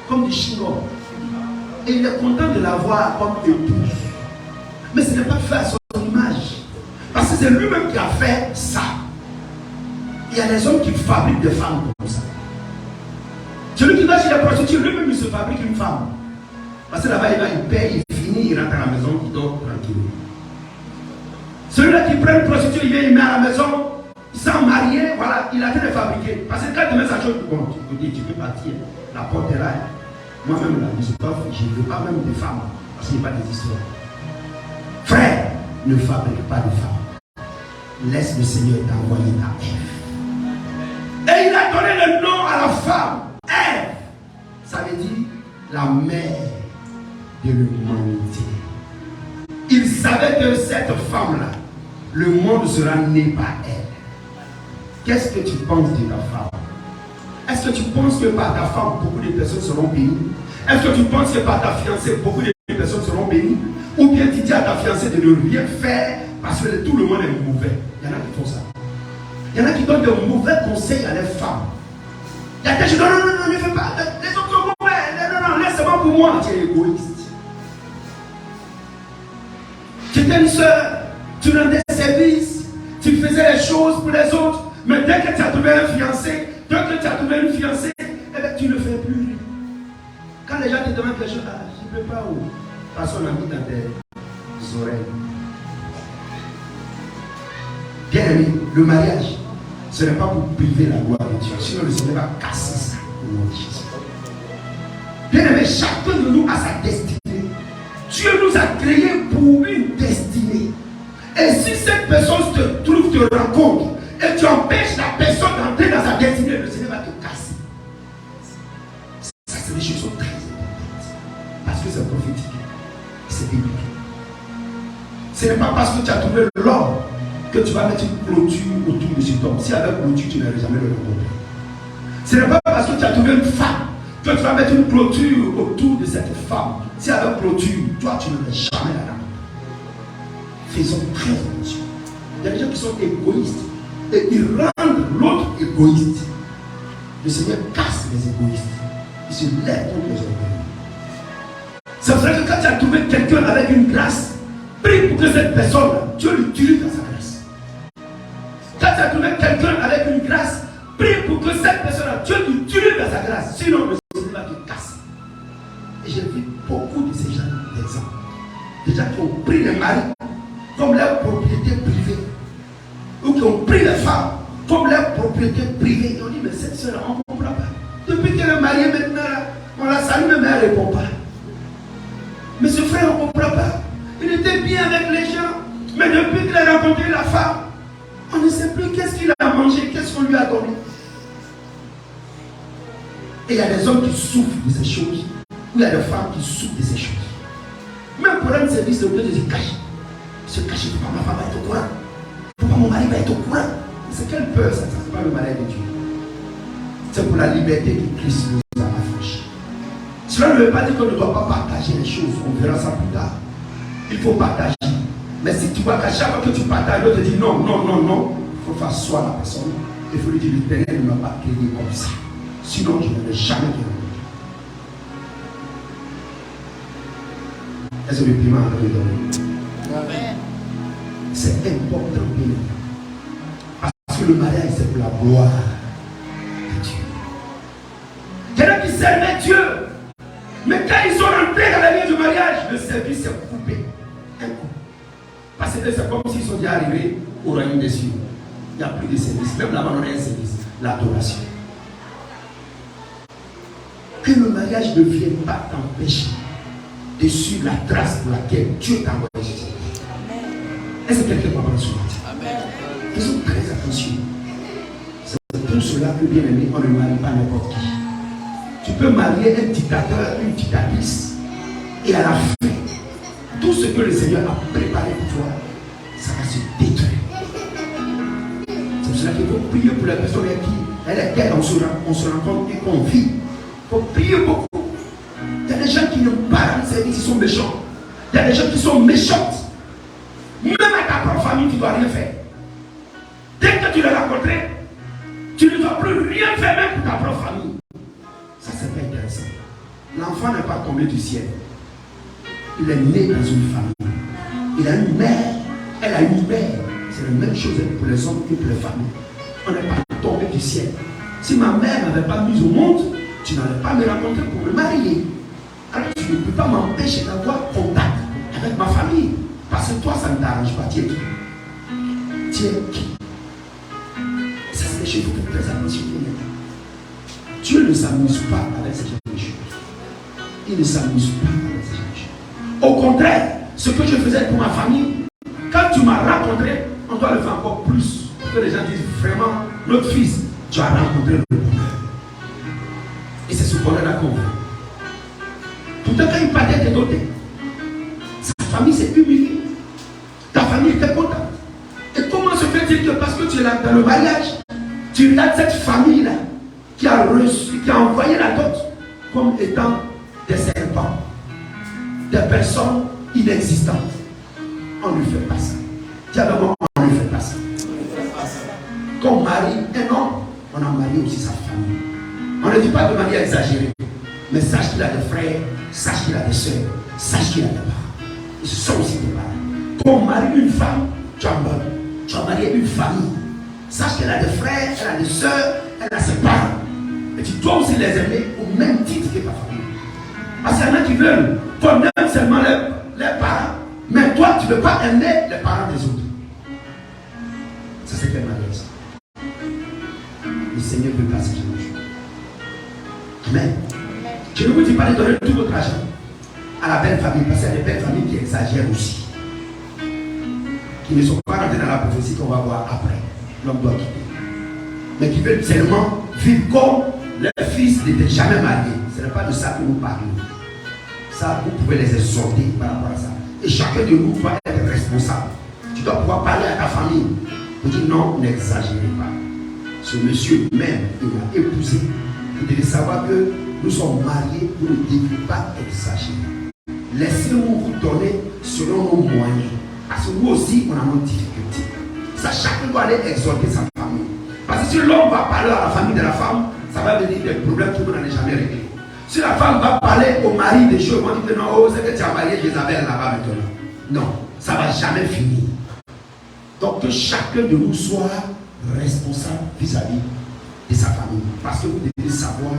comme du chewing-gum. Et il est content de la voir comme épouse. Mais ce n'est pas fait à son image. Parce que c'est lui-même qui a fait ça. Il y a des hommes qui fabriquent des femmes comme ça. Celui qui va chez la prostituée, lui-même il se fabrique une femme. Parce que là-bas, il paye, il finit, il rentre à la maison, il dort tranquille. Celui-là qui prend une prostituée, il vient, il met à la maison, sans marier, voilà, il a fait de fabriquer. Parce que quand tu mets sa chose, bon, tu dis, tu peux partir, la porte est là. Moi-même, là, je ne veux pas même des femmes, parce qu'il n'y a pas des histoires. Frère, ne fabrique pas de femmes. Laisse le Seigneur t'envoyer ta Ève. Et il a donné le nom à la femme. Ève, ça veut dire la mère de l'humanité. Il savait que cette femme-là, le monde sera né par elle. Qu'est-ce que tu penses de ta femme? Est-ce que tu penses que par ta femme, beaucoup de personnes seront bénies? Est-ce que tu penses que par ta fiancée, beaucoup de personnes seront bénies? Ou bien tu dis à ta fiancée de ne rien faire parce que tout le monde est mauvais? Il y en a qui font ça. Il y en a qui donnent de mauvais conseils à les femmes. Il y a des gens qui disent non, ne fais pas. Les autres sont mauvais. Non, laisse-moi pour moi. Tu es égoïste. Tu étais une soeur, tu rendais service, tu faisais les choses pour les autres, mais dès que tu as trouvé un fiancé, eh bien, tu ne fais plus. Quand les gens te demandent quelque chose, je ne peux pas où? Parce qu'on a mis dans tes oreilles. Bien aimé, le mariage, ce n'est pas pour priver la gloire de Dieu, sinon le Seigneur va casser ça au nom de Jésus. Bien aimé, chacun de nous a sa destinée. Dieu nous a créés pour une destinée. Et si cette personne te rencontre et tu empêches la personne d'entrer dans sa destinée, le Seigneur va te casser. que c'est prophétique. C'est biblique. Ce n'est pas parce que tu as trouvé l'homme que tu vas mettre une clôture autour de cet homme. Si avec clôture, tu n'aurais jamais le rencontré. Ce n'est pas parce que tu as trouvé une femme que tu vas mettre une clôture autour de cette femme. Si avec clôture, toi, tu n'aurais jamais la rencontré. Faisons très attention. Il y a des gens qui sont égoïstes et ils rendent l'autre égoïste. Le Seigneur casse les égoïstes. Il se lève contre les orgueilleux. C'est pour ça que quand tu as trouvé quelqu'un avec une grâce, prie pour que cette personne, Dieu l'utilise dans sa grâce. Quand tu as trouvé quelqu'un avec une grâce, prie pour que cette personne, Dieu l'utilise dans sa grâce. Sinon, le Seigneur va te casser. Et j'ai vu beaucoup de ces gens d'exemple. Des gens qui ont pris les maris comme leur propriété privée. Ou qui ont pris les femmes comme leur propriété privée. Ils ont dit, mais cette soeur, on ne comprend pas. Depuis qu'elle est mariée maintenant, on la salue, mais elle ne répond pas. Mais ce frère, on ne comprend pas. Il était bien avec les gens, mais depuis qu'il a rencontré la femme, on ne sait plus qu'est-ce qu'il a mangé, qu'est-ce qu'on lui a donné. Et il y a des hommes qui souffrent de ces choses, ou il y a des femmes qui souffrent de ces choses. Même pour rendre service, le Dieu se cache. Se cache, pourquoi ma femme va être au courant? Pourquoi mon mari va être au courant? C'est quelle peur ça? C'est pas le malheur de Dieu. C'est pour la liberté que Christ nous a affranchis. Cela ne veut pas dire qu'on ne doit pas partager les choses. On verra ça plus tard. Il faut partager. Mais si tu vois qu'à chaque fois que tu partages, l'autre te dit non, non, non, non, il faut faire soin à la personne. Il faut lui dire l'Éternel ne m'a pas créé comme ça. Sinon, je ne vais jamais dire. Est-ce que le piment a donné? C'est important, bien. Parce que le mariage, c'est pour la gloire de Dieu. Il y en a qui servaient Dieu. Mais quand ils sont rentrés dans la vie du mariage, le service s'est coupé. Un coup. Parce que c'est comme s'ils sont déjà arrivés au royaume des cieux. Il n'y a plus de service. Même là-bas, on a un service. L'adoration. Que le mariage ne vienne pas t'empêcher de suivre la trace pour laquelle Dieu t'a envoyé Jésus. Est-ce que quelqu'un comprend ce matin? Faisons très attention. C'est pour cela que, bien aimé, on ne marie pas n'importe qui. Tu peux marier un dictateur, une dictatrice, et à la fin, tout ce que le Seigneur a préparé pour toi, ça va se détruire. C'est pour cela qu'il faut prier pour la personne avec qui elle est telle, on se rencontre et qu'on vit. Il faut prier beaucoup. Il y a des gens qui n'ont pas rendre service, ils sont méchants. Il y a des gens qui sont méchantes. Même à ta propre famille, tu ne dois rien faire. Dès que tu l'as rencontré, tu ne dois plus rien faire même pour ta propre famille. Ça, c'est pas intéressant. L'enfant n'est pas tombé du ciel. Il est né dans une famille. Il a une mère. Elle a une mère. C'est la même chose pour les hommes que pour les familles. On n'est pas tombé du ciel. Si ma mère ne m'avait pas mis au monde, tu n'allais pas me rencontrer pour me marier. Alors tu ne peux pas m'empêcher d'avoir contact avec ma famille. Parce que toi, ça ne t'arrange pas. Tu es qui? Tu es qui? Ça, c'est des choses qu'il faut faire très attention. Dieu ne s'amuse pas avec ces choses. Il ne s'amuse pas avec ces choses. Au contraire, ce que je faisais pour ma famille, quand tu m'as rencontré, on doit le faire encore plus. Pour que les gens disent vraiment, notre fils, tu as rencontré le bonheur. Et c'est ce bonheur-là qu'on veut. Pourtant, quand il partait de doté, sa famille s'est humiliée. Ta famille était contente. Et comment se fait-il que parce que tu es là dans le mariage, tu regardes cette famille-là qui a reçu, qui a envoyé la dot comme étant des serpents, des personnes inexistantes? On ne lui fait pas ça. Dis avec moi, on ne lui fait pas ça. Quand on marie un homme, on a marié aussi sa famille. On ne dit pas de manière exagérée, mais sache qu'il a des frères, sache qu'il a des soeurs, sache qu'il a des parents. Ils sont aussi des parents. Quand on marie une femme, tu as marié une famille. Sache qu'elle a des frères, elle a des soeurs, elle a ses parents. Et tu dois aussi les aimer au même titre que ta famille. Parce qu'il y en a qui veulent qu'on aime seulement les parents, mais toi tu ne veux pas aimer les parents des autres. Ça, c'est quel mariage? Le Seigneur veut pas ce genre de choses. Amen. Je ne vous dis pas de donner tout votre argent à la belle famille, parce qu'il y a des belles familles qui exagèrent aussi, qui ne sont pas rentrées dans la prophétie qu'on va voir après. L'homme doit quitter. Mais qui veulent seulement vivre comme leur fils n'était jamais marié. Ce n'est pas de ça que nous parlons. Ça, vous pouvez les exhorter par rapport à ça. Et chacun de nous doit être responsable. Tu dois pouvoir parler à ta famille. Pour dire non, n'exagérez pas. Ce monsieur même, il m'a épousé. Vous devez savoir que nous sommes mariés, vous ne devez pas exagérer. Laissez-nous vous donner selon nos moyens. Parce que nous aussi, on a nos difficultés. Ça, chacun doit aller exhorter sa famille. Parce que si l'homme va parler à la famille de la femme, ça va venir des problèmes que vous n'allez jamais régler. Si la femme va parler au mari des choses, on dit que non, oh, c'est que tu as marié Jézabel là-bas maintenant. Non, ça ne va jamais finir. Donc que chacun de nous soit responsable vis-à-vis de sa famille. Parce que vous devez savoir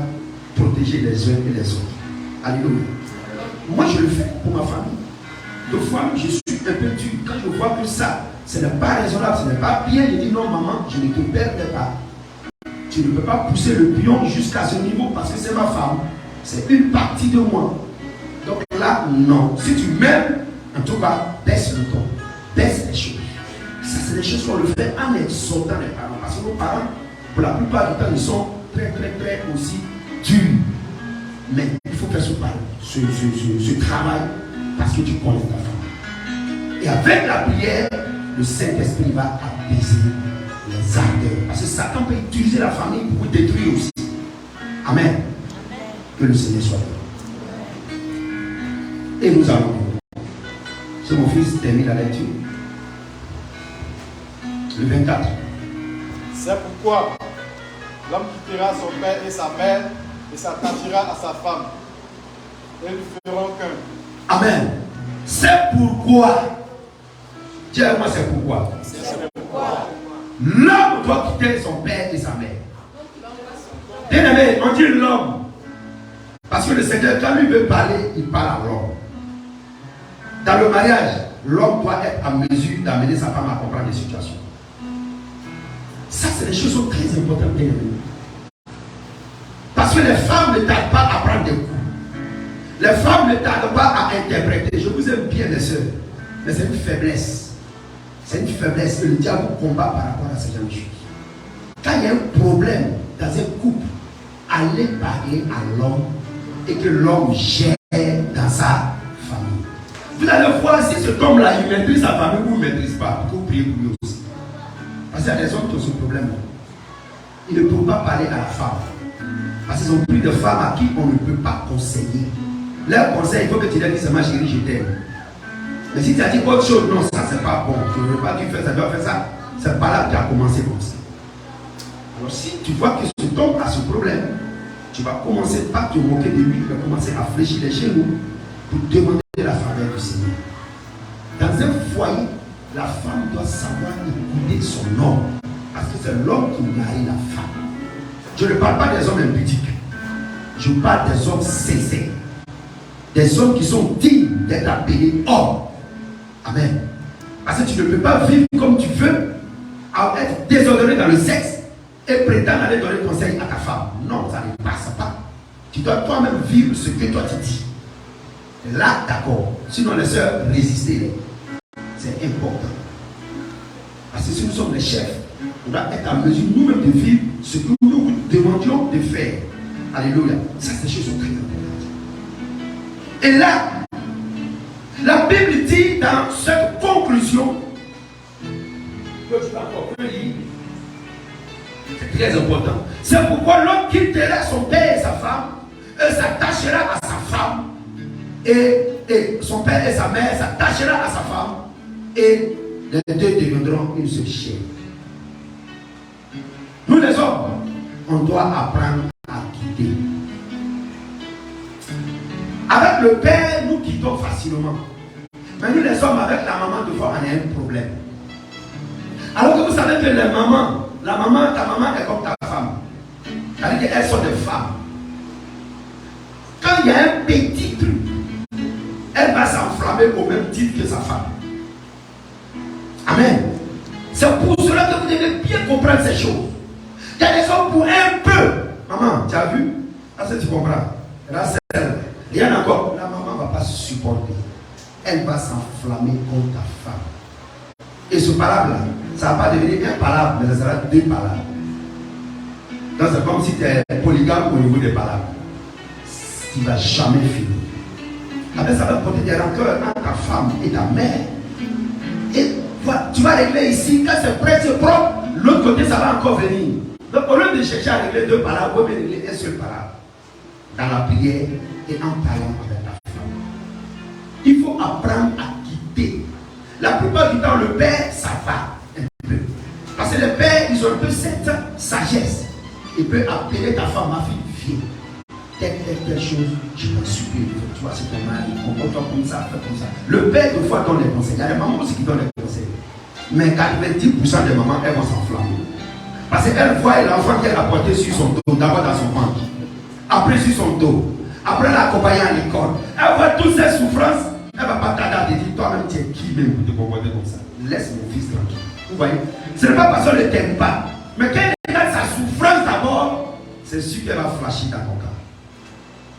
protéger les uns et les autres. Alléluia. Moi, je le fais pour ma famille. Deux fois, je suis un peu dur. Quand je vois que ça, ce n'est pas raisonnable, ce n'est pas bien, je dis non, maman, je ne te perdrai pas. Tu ne peux pas pousser le pion jusqu'à ce niveau parce que c'est ma femme. C'est une partie de moi. Donc là, non. Si tu m'aimes, en tout cas, baisse le ton. Baisse les choses. Ça, c'est des choses qu'on le fait en exhortant les parents. Parce que nos parents, pour la plupart du temps, ils sont très aussi durs. Mais il faut faire ce travail parce que tu connais ta femme. Et avec la prière, le Saint-Esprit va apaiser les ardeurs. Parce que Satan peut utiliser la famille pour vous détruire aussi. Amen. Que le Seigneur soit là. Et nous allons. C'est mon fils termine la lecture. Le 24. C'est pourquoi l'homme quittera son père et sa mère et s'attachera à sa femme. Et ils ne feront qu'un. Amen. C'est pourquoi. Dis-moi c'est pourquoi. C'est pourquoi L'homme doit quitter son père et sa mère. Bien aimé, on dit l'homme. Parce que le Seigneur, quand lui veut parler, il parle à l'homme. Dans le mariage, l'homme doit être en mesure d'amener sa femme à comprendre les situations. Ça, c'est des choses très importantes, bien aimé. Parce que les femmes ne tardent pas à prendre des coups. Les femmes ne tardent pas à interpréter. Je vous aime bien, les sœurs, mais c'est une faiblesse. C'est une faiblesse que le diable combat par rapport à ce genre de choses. Quand il y a un problème dans un couple, allez parler à l'homme et que l'homme gère dans sa famille. Vous allez voir si cet homme-là, il maîtrise sa famille ou il ne maîtrise pas. Vous priez pour lui aussi. Parce qu'il y a des hommes qui ont ce problème-là. Ils ne peuvent pas parler à la femme. Parce qu'ils ont pris de femmes à qui on ne peut pas conseiller. Leur conseil, il faut que tu leur dises seulement chérie, je t'aime. Mais si tu as dit autre chose, non, ça c'est pas bon. Tu ne veux pas, tu fais ça, tu dois faire ça. C'est pas là que tu as commencé comme ça. Alors si tu vois que cet homme a ce problème, tu vas commencer pas te moquer de lui, tu vas commencer à fléchir les genoux pour demander la faveur du Seigneur. Dans un foyer, la femme doit savoir écouter son homme. Parce que c'est l'homme qui marie la femme. Je ne parle pas des hommes impudiques. Je parle des hommes sincères. Des hommes qui sont dignes d'être appelés hommes. Amen. Parce que tu ne peux pas vivre comme tu veux, à être désordonné dans le sexe et prétendre aller donner conseil à ta femme. Non, ça ne passe pas. Tu dois toi-même vivre ce que toi tu dis. Là, d'accord. Sinon, les sœurs, résistez-les. C'est important. Parce que si nous sommes les chefs, on doit être en mesure nous-mêmes de vivre ce que nous vous demandions de faire. Alléluia. Ça, ces choses sont très importantes. Et là, la Bible dit dans cette conclusion que tu vas encore lire. C'est très important. C'est pourquoi l'homme quittera son père et sa femme et s'attachera à sa femme. Et son père et sa mère s'attachera à sa femme. Et les deux deviendront une seule chair. Nous les hommes, on doit apprendre à quitter. Avec le père, nous quittons facilement. Mais nous les hommes, avec la maman, de fois, on a un problème. Alors que vous savez que les mamans, ta maman est comme ta femme. C'est-à-dire qu'elles sont des femmes. Quand il y a un petit truc, elle va s'enflammer au même titre que sa femme. Amen. C'est pour cela que vous devez bien comprendre ces choses. Il y a des hommes pour un peu. Maman, tu as vu? Est-ce que tu comprends? Là, c'est elle. Il y en a encore. La maman ne va pas se supporter. Elle va s'enflammer contre ta femme. Et ce palabre-là, ça ne va pas devenir un palabre, mais ça sera deux palabres. Donc c'est comme si tu es polygame au niveau des palabres. Tu ne vas jamais finir. Après, ça va porter des rancœurs entre ta femme et ta mère. Et tu vas régler ici, quand c'est prêt, c'est propre, l'autre côté, ça va encore venir. Donc, au lieu de chercher à régler deux palabres, vous pouvez régler un seul palabre. Dans la prière et en parlant avec ta femme. Il faut apprendre à quitter. La plupart du temps, le père, ça va un peu. Parce que les pères, ils ont un peu cette sagesse. Il peut appeler ta femme, ma fille, viens. Telle chose, je t'en supplie. Tu vois, c'est ton mari, comporte-toi comme ça, fais comme ça. Le père, des fois, donne les conseils. Il y a les mamans aussi qui donnent les conseils. Mais 90% des mamans, elles vont s'enflammer. Parce qu'elles voient l'enfant qu'elle a porté sur son dos, d'abord dans son ventre. Après sur son dos. Après l'accompagner à l'école. Elle voit toutes ces souffrances. Elle ne va pas tarder à te dire, toi-même, tu es qui même pour te comporter comme ça. Laisse mon fils tranquille. Vous voyez? Ce n'est pas parce qu'on ne t'aime pas. Mais quand elle a sa souffrance d'abord, c'est sûr qu'elle va flasher dans ton cas.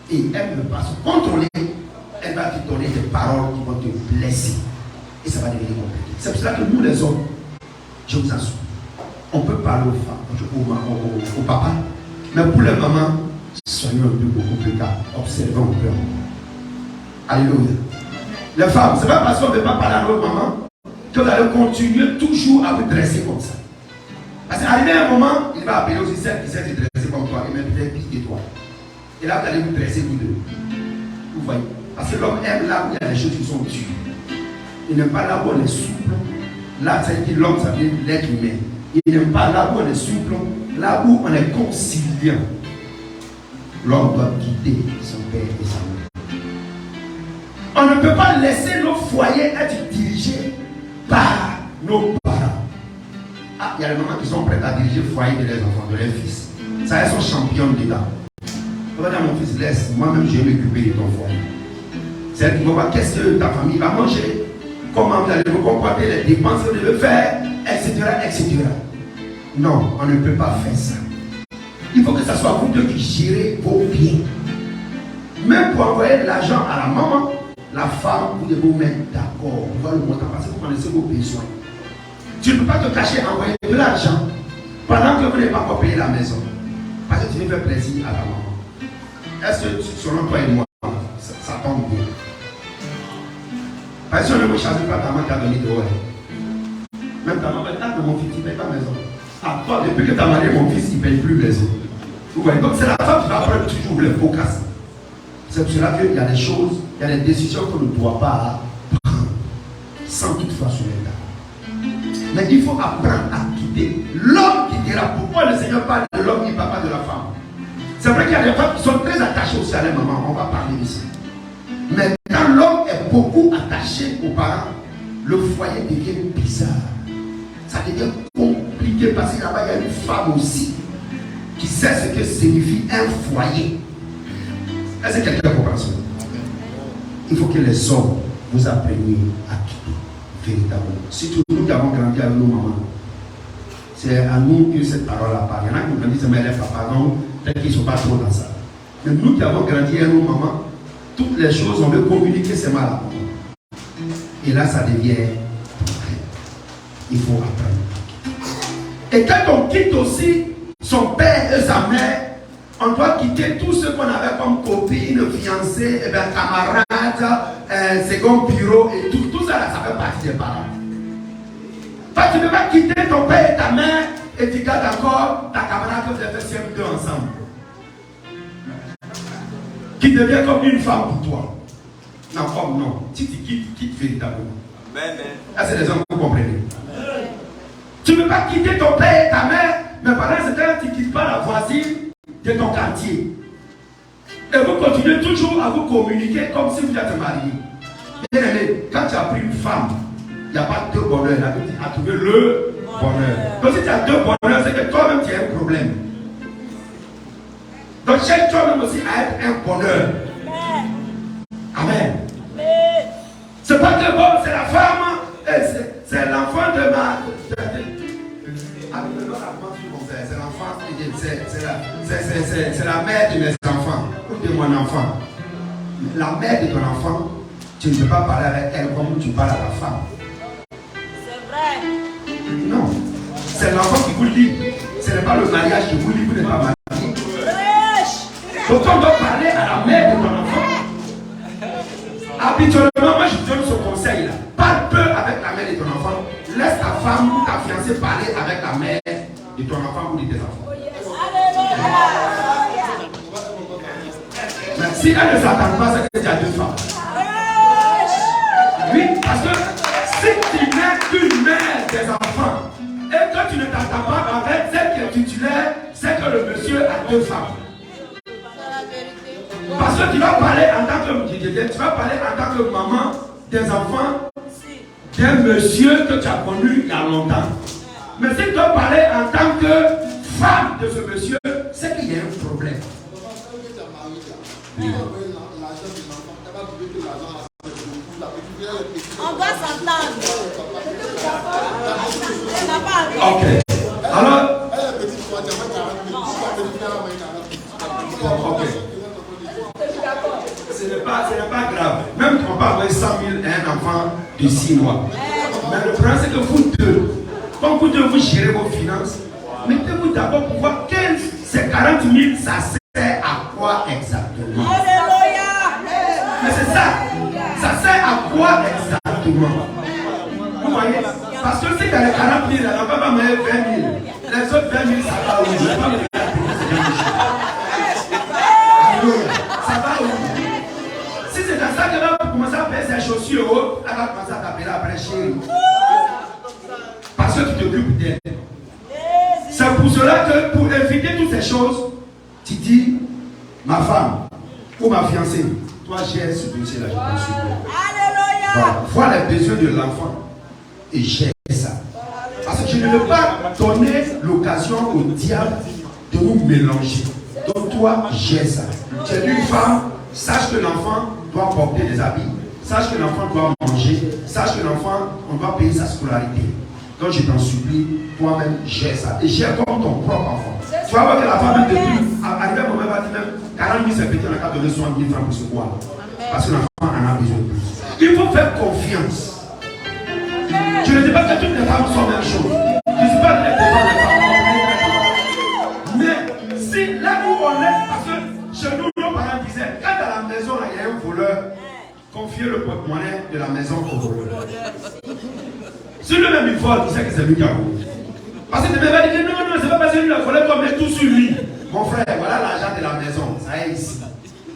Et elle ne va pas se contrôler. Elle va te donner des paroles qui vont te blesser. Et ça va devenir compliqué. C'est pour cela que nous, les hommes, je vous assure, on peut parler aux femmes, aux papas, mais pour les mamans, soyons un peu beaucoup plus calmes. Observons un peu. Alléluia. Les femmes, c'est pas parce qu'on ne veut pas parler à notre maman que vous allez continuer toujours à vous dresser comme ça. Parce qu'arrivé à un moment, il va appeler aussi celle qui sait se dresser comme toi, et même peut-être pire que toi. Et là, vous allez vous dresser vous deux. Vous voyez? Parce que l'homme aime là où il y a des choses qui sont dures. Il n'aime pas là où on est souple. Là, ça veut dire l'homme, ça veut dire l'être humain. Il n'aime pas là où on est souple, là où on est conciliant. L'homme doit quitter son père et sa mère. On ne peut pas laisser nos foyers être dirigés par nos parents. Ah, il y a des mamans qui sont prêtes à diriger le foyer de leurs enfants, de leurs fils. Ça, elles sont championnes dedans. On va dire à mon fils, laisse, moi-même je vais m'occuper de ton foyer. C'est elle qui va voir qu'est-ce que ta famille va manger, comment vous allez vous comporter, les dépenses que vous devez faire, etc., etc. Non, on ne peut pas faire ça. Il faut que ce soit vous deux qui gérez vos biens. Même pour envoyer de l'argent à la maman, la femme, vous devez vous mettre d'accord. Vous voyez le montant parce que vous connaissez vos besoins. Tu ne peux pas te cacher à envoyer de l'argent pendant que vous n'avez pas encore payé la maison. Parce que tu veux faire plaisir à la maman. Est-ce que selon toi et moi, ça tombe bien? Parce que si on ne me choisit pas ta maman qui a donné dehors. Même ta maman, mon fils, il ne paye pas maison. Ah, toi, depuis que tu as marié mon fils, il ne paye plus maison. Vous voyez, donc c'est la femme qui va prendre toujours les faux casses. C'est pour cela qu'il y a des choses, il y a des décisions qu'on ne doit pas prendre sans toutefois se mettre d'accord. Mais il faut apprendre à quitter. L'homme quittera. Pourquoi le Seigneur parle de l'homme et pas de la femme? C'est vrai qu'il y a des femmes qui sont très attachées aussi à leur maman. On va parler d'ici. Mais quand l'homme est beaucoup attaché aux parents, le foyer devient bizarre. Ça devient compliqué parce que là-bas, il y a une femme aussi qui sait ce que signifie un foyer. Est-ce que quelqu'un comprend ça? Il faut que les hommes vous appreniez à quitter véritablement. Surtout nous qui avons grandi avec nos mamans. C'est à nous que cette parole-là parle. Il y en a qui ont grandi, mais les papas, non, peut-être qu'ils ne sont pas trop dans ça. Mais nous qui avons grandi avec nos mamans, toutes les choses, on veut communiquer seulement à la maman. Et là, ça devient il faut apprendre. Et quand on quitte aussi son père et sa mère, on doit quitter tout ce qu'on avait comme copine, fiancée, camarade, second bureau et tout ça, là, ça fait partie des parents. Parce que tu ne peux pas quitter ton père et ta mère et tu gardes encore ta camarade que vous avez fait CM2 ensemble. Qui devient comme une femme pour toi. Non, comme non. Si tu quittes véritablement. Ah, c'est les hommes que vous comprenez. Tu ne peux pas quitter ton père et ta mère, mais pendant ce temps, tu ne quittes pas la voisine de ton quartier. Et vous continuez toujours à vous communiquer comme si vous êtes marié. Bien aimé, quand tu as pris une femme, il n'y a pas deux bonheurs. La Bible dit à trouver le bonheur. Donc si tu as deux bonheurs, c'est que toi-même tu as un problème. Donc cherche toi-même aussi à être un bonheur. Amen. C'est pas que bon, c'est la femme, c'est l'enfant de ma. C'est l'enfant, c'est la mère de mes enfants, ou de mon enfant. La mère de ton enfant, tu ne peux pas parler avec elle comme tu parles à ta femme. C'est vrai. Non, c'est l'enfant qui vous lie. Ce n'est pas le mariage qui vous lie, vous n'êtes pas marié. Donc on doit parler à la mère de ton enfant. Habituellement, moi je donne ce conseil là. Parle peu avec la mère de ton enfant. Laisse ta femme ou ta fiancée parler avec la mère de ton enfant ou de tes enfants. Mais si elle ne s'attend pas, c'est que tu as deux femmes. Oui, parce que si tu n'es qu'une mère des enfants et que tu ne t'attends pas avec celle qui est titulaire, c'est que le monsieur a deux femmes. Parce que tu vas parler en tant que maman des enfants d'un monsieur que tu as connu il y a longtemps. Mais si tu dois parler en tant que femme de ce monsieur, c'est qu'il y a un problème. On va s'entendre. Ok. Alors. Ok. Ce n'est pas grave. Même qu'on peut avoir 100 000 à un enfant de 6 mois. Mais le problème, c'est que vous deux, quand vous deux vous gérez vos finances, mettez-vous d'abord pour voir ces 40 000, ça sert à quoi exactement. Mais c'est ça. Ça sert à quoi exactement? Vous voyez? Parce que si tu as les 40 000, on va pas mettre 20 000. Les autres 20 000, ça va où? Ça va où? Si c'est dans ça qu'elle va commencer à payer ses chaussures, elle va commencer à t'appeler après chérie. Parce que tu t'occupes d'elle. C'est pour cela que pour éviter toutes ces choses, tu dis, ma femme ou ma fiancée, toi gère ce dossier-là, je t'en supplie. Vois les besoins de l'enfant et gère ça. Parce que je ne veux pas donner l'occasion au diable de nous mélanger. Donc toi, gère ça. Tu es une femme, sache que l'enfant doit porter des habits, sache que l'enfant doit manger, sache que l'enfant, on doit payer sa scolarité. Donc je t'en supplie, toi-même, gère ça. Et gère comme ton propre enfant. Tu vas voir que la femme, depuis, arrivé à un moment, elle va dire même 40 000, c'est petit, on a qu'à donner 60 000 francs pour se boire. Parce que l'enfant en a besoin de plus. Il faut faire confiance. Je ne dis pas que toutes les femmes sont la même chose. Je ne dis pas que les femmes. Mais si là où on est, parce que chez nous, nos parents disaient, quand à la maison, il y a un voleur, confiez le porte-monnaie de la maison au voleur. Si lui-même il vole, tu sais que c'est lui qui a volé. Parce que tu ne peux pas dire non, non, c'est pas parce que lui a volé qu'on met tout sur lui. Mon frère, voilà l'argent de la maison, ça est ici.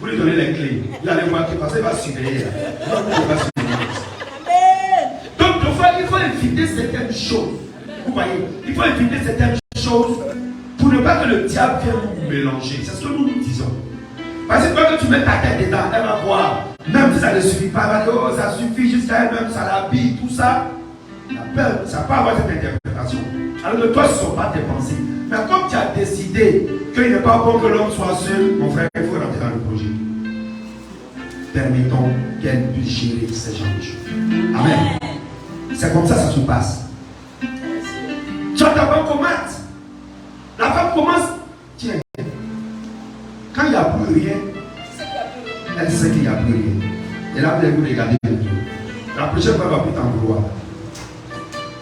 Vous lui donnez les clés. Il allait voir qui parce qu'il va surveiller. Donc, des fois, il faut éviter certaines choses. Vous voyez, il faut éviter certaines choses pour ne pas que le diable vienne nous mélanger. C'est ce que nous nous disons. Parce que quand tu mets ta tête dedans, elle va voir. Même si ça ne suffit pas, elle va dire, oh, ça suffit jusqu'à elle-même, ça l'habille, tout ça. La peur, ça peut avoir cette interprétation. Alors que toi, ce ne sont pas tes pensées. Mais comme tu as décidé qu'il n'est pas bon que l'homme soit seul, mon frère, il faut rentrer dans le projet. Permettons qu'elle puisse gérer ces gens de choses. Amen. C'est comme ça que ça se passe. Tu as ta banque au mat. La femme commence. Tiens. Quand il n'y a plus rien, elle sait qu'il n'y a plus rien. Et là, vous allez vous regarder de tout. La prochaine fois, elle ne va plus t'en vouloir.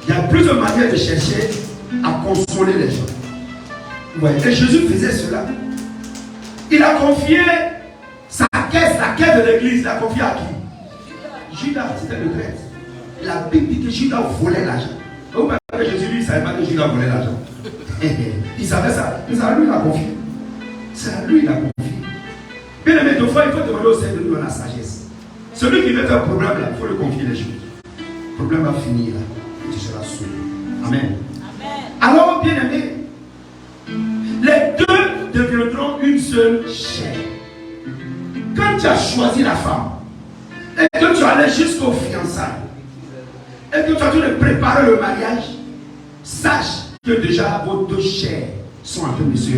Il y a plusieurs manières de chercher à consoler les gens. Ouais. Et Jésus faisait cela. Il a confié sa caisse, la caisse de l'église, il a confié à qui? Judas, c'était le prêtre. La Bible dit que Judas volait l'argent. Donc, Jésus, lui, il ne savait pas que Judas volait l'argent. Il savait ça. Mais c'est à lui qu'il a confié. C'est à lui qu'il a confié. Bien aimé, deux fois, il faut demander au Seigneur de nous donner la sagesse. Celui qui veut faire problème, là, il faut lui confier les choses. Le problème va finir là. Tu seras sauvé. Amen. Amen. Alors, bien aimé, les deux deviendront une seule chair. Quand tu as choisi la femme et que tu allais jusqu'au fiançailles et que tu as dû préparer le mariage, sache que déjà vos deux chairs sont en train de se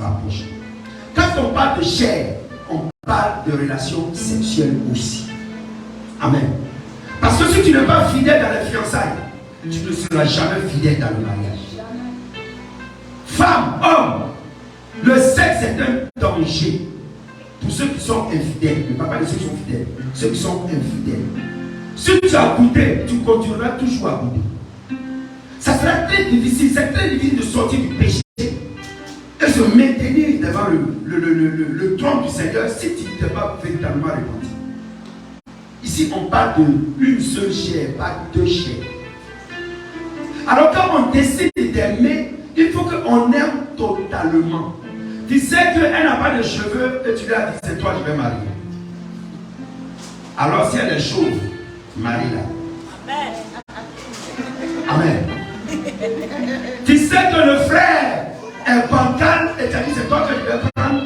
rapprocher. Quand on parle de chair, on parle de relations sexuelles aussi. Amen. Parce que si tu n'es pas fidèle dans les fiançailles, tu ne seras jamais fidèle dans le mariage. Femme, homme, le sexe est un danger pour ceux qui sont infidèles. Ne parle pas de ceux qui sont fidèles, ceux qui sont infidèles. Si tu as goûté, tu continueras toujours à goûter. Ça sera très difficile, c'est très difficile de sortir du péché et se maintenir devant le trône du Seigneur si tu ne t'es pas véritablement repenti. Ici, on parle d'une seule chair, pas deux chairs. Alors, quand on décide d'aimer, il faut qu'on aime totalement. Tu sais qu'elle n'a pas de cheveux et tu lui as dit, c'est toi, je vais marier. Alors, si elle est chauve, marie-la. Amen. Amen. Tu sais que le frère est bancal et tu as dit, c'est toi que je vais prendre.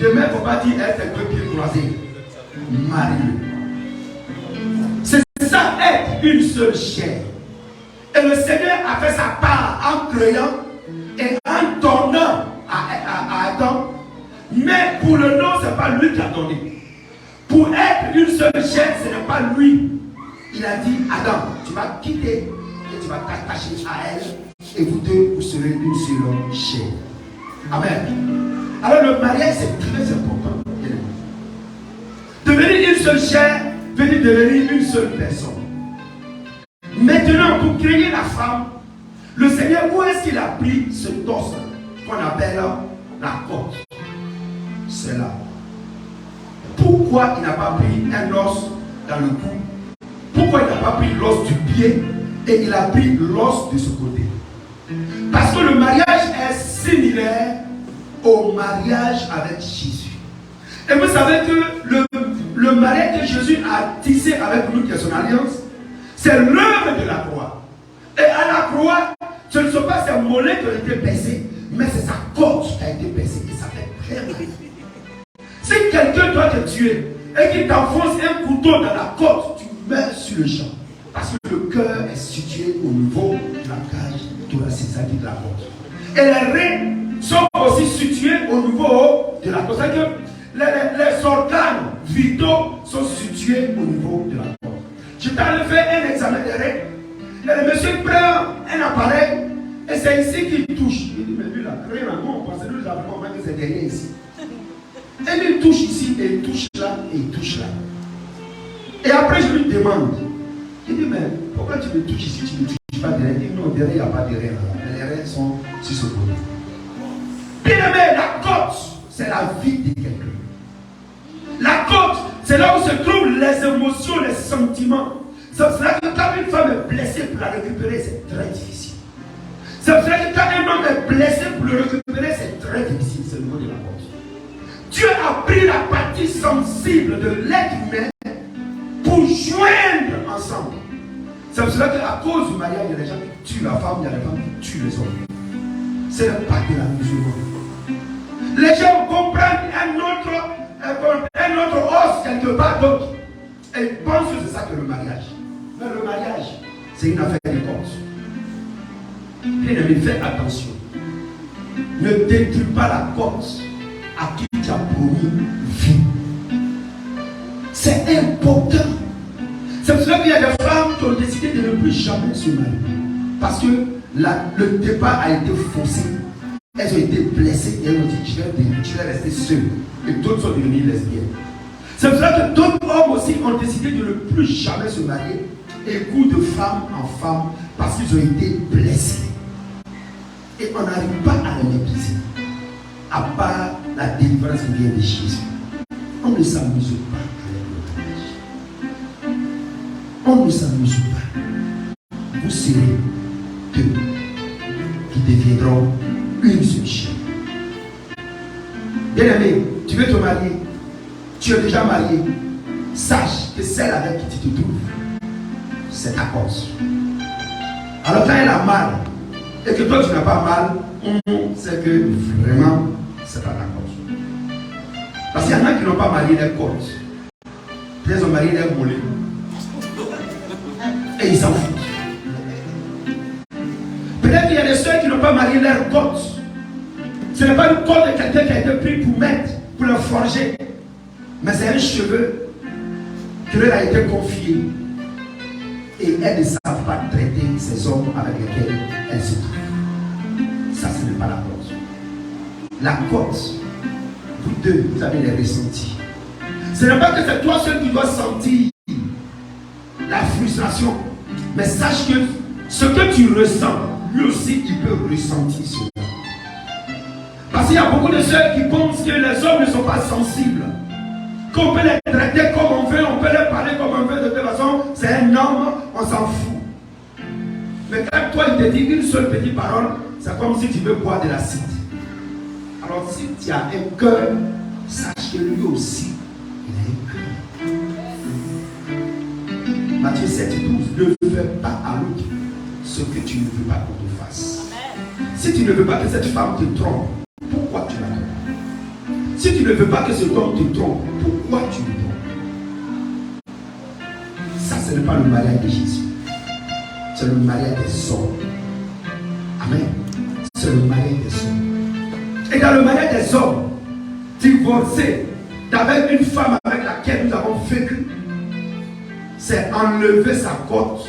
Demain, il ne faut pas dire, elle fait deux pieds croisés. Marie-le. C'est ça, être une seule chair. Et le Seigneur a fait sa part en créant et en donnant à Adam. Mais pour le nom, ce n'est pas lui qui a donné. Pour être une seule chair, ce n'est pas lui. Il a dit, Adam, tu vas quitter et tu vas t'attacher à elle. Et vous deux, vous serez une seule chair. Amen. Alors le mariage, c'est très important. Devenir une seule chair, veut dire devenir une seule personne. Maintenant, pour créer la femme, le Seigneur, où est-ce qu'il a pris ce torse qu'on appelle la côte? C'est là. Pourquoi il n'a pas pris un os dans le cou? Pourquoi il n'a pas pris l'os du pied et il a pris l'os de ce côté? Parce que le mariage est similaire au mariage avec Jésus. Et vous savez que le mariage que Jésus a tissé avec nous, qui est son alliance, c'est l'œuvre de la croix. Et à la croix, ce ne sont pas ses mollets qui ont été baissés, mais c'est sa côte qui a été baissée. Et ça fait très mal. Si quelqu'un doit te tuer et qu'il t'enfonce un couteau dans la côte, tu meurs sur le champ. Parce que le cœur est situé au niveau de la cage thoracique, c'est-à-dire de la côte. Et les reins sont aussi situés au niveau de la côte. C'est-à-dire que les organes vitaux sont situés au niveau de la côte. Je t'avais fait un examen de reins. Et le monsieur prend un appareil et c'est ici qu'il touche. Il dit, mais lui, la crème, on pense que nous avons que c'est derrière ici. Et lui, il touche ici, et il touche là, et il touche là. Et après, je lui demande. Il dit, mais pourquoi tu me touches ici, tu ne touches pas derrière? Il dit, non, derrière, il n'y a pas de reins. Les reins sont sur ce côté. Bien aimé, la côte, c'est la vie de quelqu'un. La côte, c'est là où se trouvent les émotions, les sentiments. C'est pour cela que quand une femme est blessée, pour la récupérer, c'est très difficile. C'est pour cela que quand un homme est blessé, pour le récupérer, c'est très difficile. C'est le mot de la côte. Dieu a pris la partie sensible de l'être humain pour joindre ensemble. C'est pour cela qu'à cause du mariage, il y a des gens qui tuent la femme, il y a des femmes qui tuent les hommes. C'est le pacte de la musulmane. Les gens comprennent un autre os quelque part d'autre. Et ils pensent que c'est ça que le mariage. Mais le mariage, c'est une affaire de côte. Bien aimé, fais attention. Ne détruis pas la côte à qui tu as promis vie. C'est important. C'est pour cela qu'il y a des femmes qui ont décidé de ne plus jamais se marier. Parce que le départ a été forcé. Elles ont été blessées et elles ont dit, je vais rester seule. Et d'autres sont devenues lesbiennes. C'est pour cela que d'autres hommes aussi ont décidé de ne plus jamais se marier et courent de femme en femme parce qu'ils ont été blessés. Et on n'arrive pas à les mépriser. À part la délivrance qui vient de Jésus. On ne s'amuse pas avec le mariage. On ne s'amuse pas. Vous serez deux qui deviendront une seule chair. Bien-aimé, tu veux te marier, tu es déjà marié, sache que celle avec qui tu te trouves, c'est ta cause. Alors quand elle a mal, et que toi tu n'as pas mal, c'est que vraiment, c'est pas ta cause. Parce qu'il y en a qui n'ont pas marié leur cause. Ils ont marié leur mollet. Et ils s'en foutent. Peut-être qu'il y a des soeurs qui n'ont pas marié leur côte. Ce n'est pas une côte de quelqu'un qui a été pris pour mettre, pour le forger. Mais c'est un cheveu qui leur a été confié. Et elles ne savent pas traiter ces hommes avec lesquels elles se trouvent. Ça, ce n'est pas la côte. La côte, vous deux, vous avez les ressentis. Ce n'est pas que c'est toi seul qui dois sentir la frustration. Mais sache que ce que tu ressens, lui aussi, il peut ressentir cela. Parce qu'il y a beaucoup de sœurs qui pensent que les hommes ne sont pas sensibles, qu'on peut les traiter traiter comme on veut, on peut leur parler comme on veut, de toute façon, c'est un homme, on s'en fout. Mais quand toi, il te dit une seule petite parole, c'est comme si tu veux boire de l'acide. Alors si tu as un cœur, sache que lui aussi, il a un cœur. Matthieu 7:12, ne fais pas à l'autre ce que tu ne veux pas qu'on te fasse. Si tu ne veux pas que cette femme te trompe, pourquoi tu la trompes? Si tu ne veux pas que cet homme te trompe, pourquoi tu le trompes? Ça, ce n'est pas le mariage de Jésus. C'est le mariage des hommes. Amen. C'est le mariage des hommes. Et dans le mariage des hommes, divorcer d'avec une femme avec laquelle nous avons vécu, c'est enlever sa côte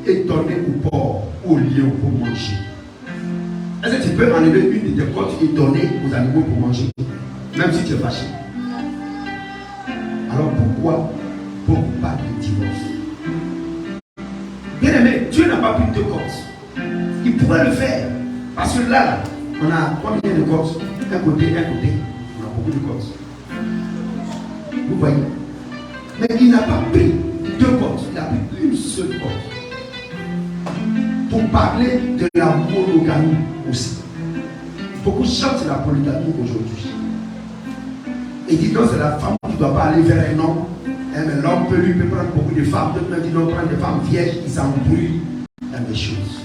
et donner au porc, au lion pour manger. Est-ce que tu peux enlever une de tes côtes et donner aux animaux pour manger, même si tu es fâché? Alors pourquoi pas de divorce? Bien aimé, Dieu n'a pas pris deux côtes. Il pourrait le faire. Parce que là, on a combien de côtes? Un côté. On a beaucoup de côtes. Vous voyez? Mais il n'a pas pris deux côtes. Il a pris une seule côte. Pour parler de la monogamie aussi. Beaucoup chantent la polygamie aujourd'hui. Et disent non, c'est la femme qui ne doit pas aller vers un homme. Mais l'homme peut prendre beaucoup de femmes. D'autres disent non, prendre des femmes vierges, ils s'embrouillent dans des choses.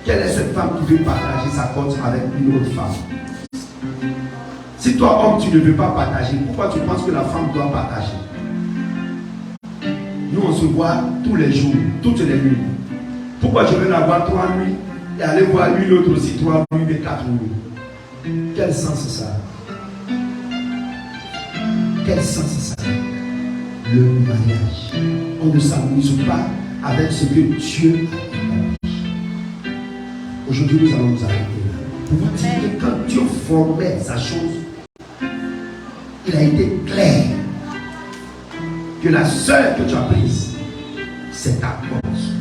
Quelle est cette femme qui veut partager sa côte avec une autre femme? Si toi, homme, tu ne veux pas partager, pourquoi tu penses que la femme doit partager? Nous, on se voit tous les jours, toutes les nuits. Pourquoi je vais la voir 3 nuits et aller voir une autre aussi 3 nuits et 4 nuits? Quel sens c'est ça? Quel sens c'est ça? Le mariage. On ne s'amuse pas avec ce que Dieu a dit. Aujourd'hui, nous allons nous arrêter là. Pour vous dire que quand Dieu formait sa chose, il a été clair que la sœur que tu as prise, c'est ta cause.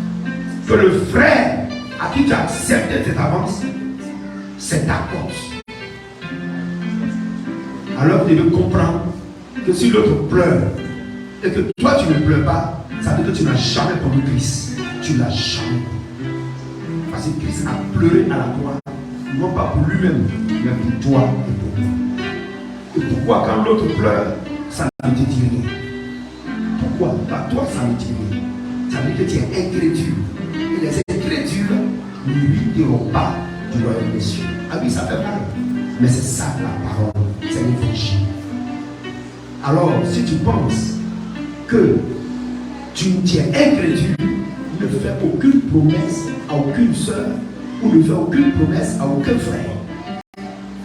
Que le frère à qui tu as accepté cette avance, c'est ta cause. Alors tu devais comprendre que si l'autre pleure et que toi tu ne pleures pas, ça veut dire que tu n'as jamais connu Christ. Tu ne l'as jamais connu. Parce que Christ a pleuré à la croix, non pas pour lui-même, mais pour toi et pour moi. Et pourquoi quand l'autre pleure, ça ne te dit rien? Pourquoi? Pas toi, ça ne te dit rien. Ça veut dire que tu es incrédule. Et les incrédules ne lui diront pas du royaume des cieux. Ah oui, ça fait mal. Mais c'est ça la parole, c'est l'évangile. Alors, si tu penses que tu es incrédule, ne fais aucune promesse à aucune soeur ou ne fais aucune promesse à aucun frère.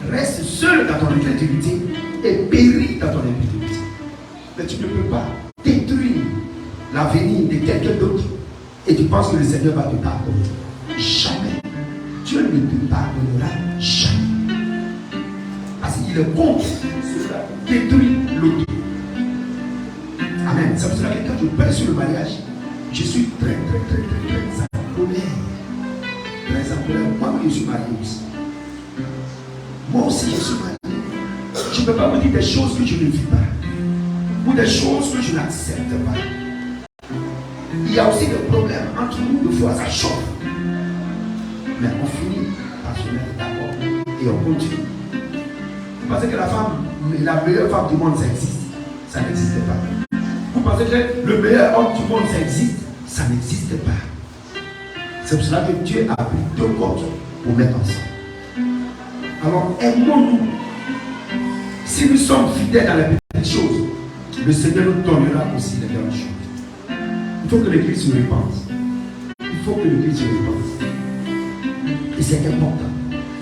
Reste seul dans ton incrédulité et péris dans ton incrédulité. Mais tu ne peux pas détruire l'avenir de quelqu'un d'autre et tu penses que le Seigneur va te pardonner. Jamais. Dieu ne te pardonnera jamais. Parce qu'il est contre cela. Détruire l'autre. Amen. C'est pour cela que quand je parle sur le mariage, je suis très en colère. Très en colère. Moi, je suis marié aussi. Moi aussi, je suis marié. Je ne peux pas vous dire des choses que je ne vis pas. Ou des choses que je n'accepte pas. Il y a aussi des problèmes entre nous, de fois ça chauffe. Mais on finit par se mettre d'accord et on continue. Vous pensez que la meilleure femme du monde, ça existe? Ça n'existe pas. Vous pensez que le meilleur homme du monde, ça existe? Ça n'existe pas. C'est pour cela que Dieu a pris deux côtes pour mettre ensemble. Alors aimons-nous. Si nous sommes fidèles à la petite chose, le Seigneur nous donnera aussi les grandes choses. Il faut que l'Église se répande. Il faut que l'Église se répande. Et c'est important.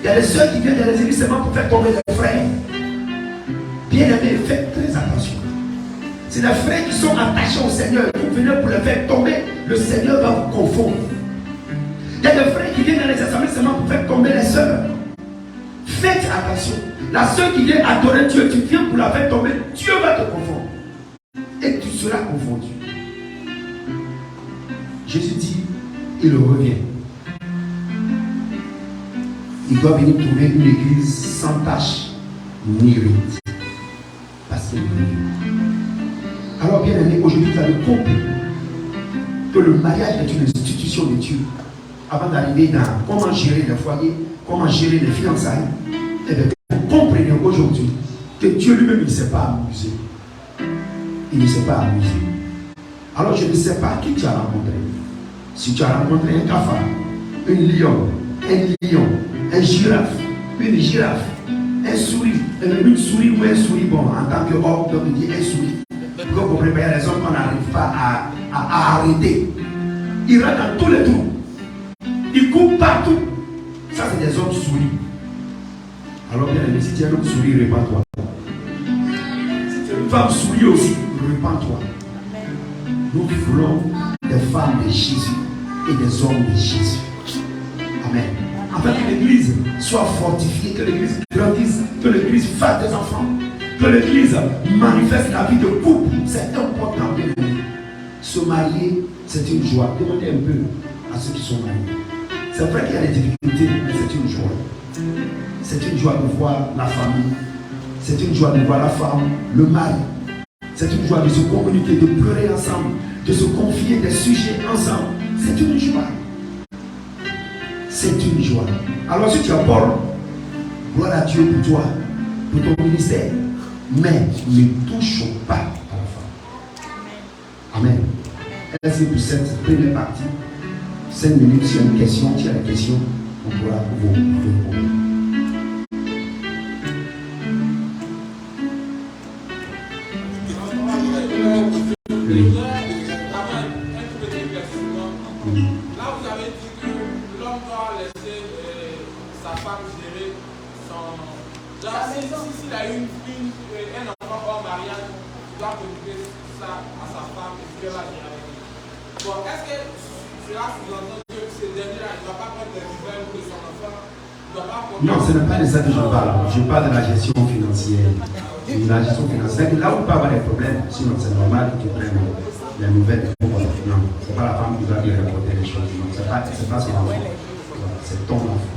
Il y a des soeurs qui viennent dans les églises seulement pour faire tomber les frères. Bien aimés, faites très attention. C'est les frères qui sont attachés au Seigneur. Vous venez pour les faire tomber, le Seigneur va vous confondre. Il y a des frères qui viennent dans les assemblées seulement pour faire tomber les sœurs. Faites attention. La sœur qui vient adorer Dieu, tu viens pour la faire tomber, Dieu va te confondre. Et tu seras confondu. Jésus dit, il revient. Il doit venir trouver une église sans tache ni ride. Parce qu'il revient. bien aimé, aujourd'hui vous avez compris que le mariage est une institution de Dieu. Avant d'arriver dans comment gérer le foyer, comment gérer les fiançailles, eh bien, vous comprenez aujourd'hui que Dieu lui-même il ne s'est pas amusé. Il ne s'est pas amusé. Alors je ne sais pas qui tu as rencontré. Si tu as rencontré un cafard, un lion, un girafe, une girafe, un souris, une souris ou un souris, bon, en tant qu'homme, donc on dit un souris. Quand vous préparez les hommes qu'on n'arrive pas à arrêter. Ils rentrent dans tous les trous. Ils coupent partout. Ça, c'est des hommes souris. Alors bien aimé, si tu es un homme souris, répands-toi. Si tu es une femme souris aussi, répands-toi. Nous voulons des femmes de Jésus et des hommes de Jésus. Amen. Afin que l'église soit fortifiée, que l'église grandisse, que l'église fasse des enfants, que l'église manifeste la vie de couple. C'est important. Se marier, c'est une joie. Demandez un peu à ceux qui sont mariés. C'est vrai qu'il y a des difficultés, mais c'est une joie. C'est une joie de voir la famille. C'est une joie de voir la femme, le mari. C'est une joie de se communiquer, de pleurer ensemble, de se confier des sujets ensemble. C'est une joie. C'est une joie. Alors si tu as Paul, gloire à Dieu pour toi, pour ton ministère. Mais ne touchons pas à la femme. Amen. Merci pour cette première partie. 5 minutes, s'il y a une question, s'il y a des questions, on pourra vous répondre. Oui. Là, vous avez dit que l'homme doit laisser sa femme gérer son. S'il a un enfant hors mariage, il doit communiquer ça à sa femme et puis elle va gérer. Bon, est-ce que cela sous-entend que ce dernier-là ne doit pas prendre des nouvelles de son enfant? Non, ce n'est pas de ça que je parle. Je parle de la gestion financière. La gestion financière. Là où il peut y avoir des problèmes, sinon c'est normal que tu prennes les nouvelles. Non, ce n'est pas la femme qui doit bien rapporter les choses. Non, ce n'est pas son enfant. C'est ton enfant.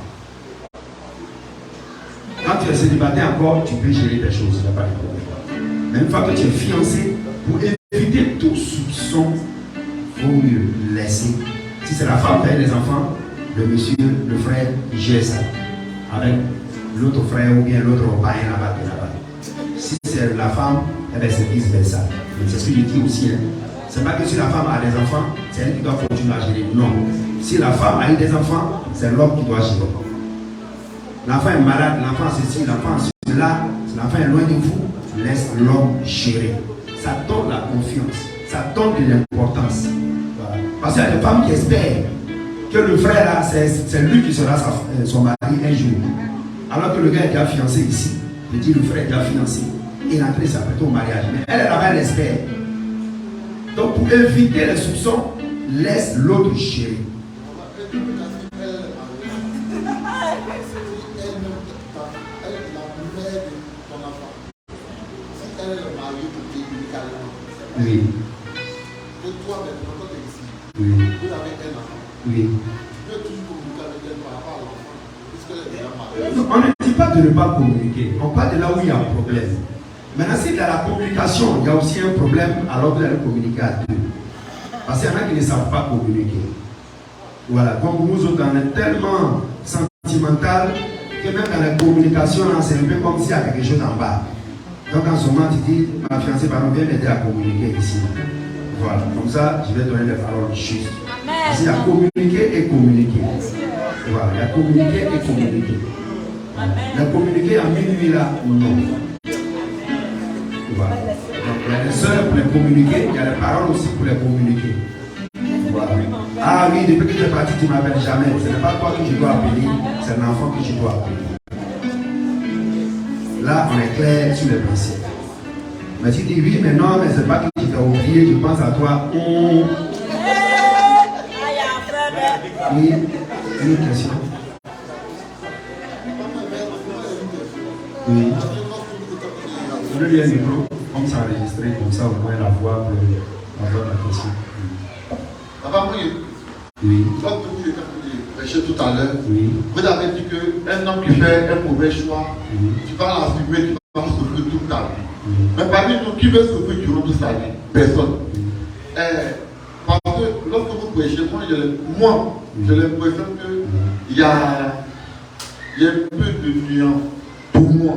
Quand tu es célibataire encore, tu peux gérer des choses. Il n'y a pas de problème. Mais une fois que tu es fiancé, pour éviter tout soupçon, il vaut mieux laisser. Si c'est la femme qui a les enfants, le monsieur, le frère, il gère ça. Avec l'autre frère ou bien l'autre païen là-bas. Si c'est la femme, eh bien c'est vice-versa. C'est ce que je dis aussi. Hein. C'est pas que si la femme a des enfants, c'est elle qui doit continuer à gérer. Non. Si la femme a eu des enfants, c'est l'homme qui doit gérer. L'enfant est malade, l'enfant c'est ci, l'enfant c'est là, l'enfant est loin de vous, laisse l'homme gérer. Ça donne la confiance, ça donne de l'importance. Voilà. Parce qu'il y a des femmes qui espèrent que le frère là, c'est lui qui sera son mari un jour. Alors que le gars est déjà fiancé ici, je dis le frère est déjà fiancé. Et l'entrée c'est plutôt au mariage. Mais elle est là-bas, elle espère. Donc pour éviter les soupçons, laisse l'autre gérer. Oui. Que toi, maintenant, quand tu es ici, Oui. vous avez un enfant. Oui. Tu peux toujours communiquer avec elle par rapport à l'enfant, puisqu'elle est déjà mariée. Non, on ne dit pas de ne pas communiquer. On parle de là où il y a un problème. Maintenant, si dans la communication, il y a aussi un problème, alors vous allez communiquer à deux. Parce qu'il y en a qui ne savent pas communiquer. Voilà. Donc nous autres, on est tellement sentimental que même dans la communication, c'est un peu comme s'il y a quelque chose en bas. Donc en ce moment, tu dis, ma fiancée, pardon, viens m'aider à communiquer ici. Voilà, comme ça, je vais donner les paroles justes. Parce qu'il y a communiquer et communiquer. Voilà, il y a communiquer et communiquer. La communiquer en minuit là, non. Voilà. Donc il y a les sœurs pour les communiquer, il y a les paroles aussi pour les communiquer. Voilà. Ah oui, depuis que tu es parti, tu ne m'appelles jamais. Ce n'est pas toi que je dois appeler, c'est l'enfant que je dois appeler. Là, on est clair sur les principes. Mais tu dis oui, mais non, mais c'est pas que tu t'as oublié, je pense à toi. Oui, une question. Oui. Je vais lui un micro, comme ça enregistré, comme ça au moins la voix pour avoir la question. Papa, moi, Oui. quand vous étiez prêché tout à l'heure, Oui. vous avez dit qu'un homme qui fait un mauvais choix, Oui. tu vas l'enfumer, tu vas sauver tout. toute ta vie. Mais parmi nous, qui veut souffrir durant toute sa vie? Personne. Parce que lorsque vous prêchez, moi, j'ai l'impression qu'il y a un peu de nuance pour moi.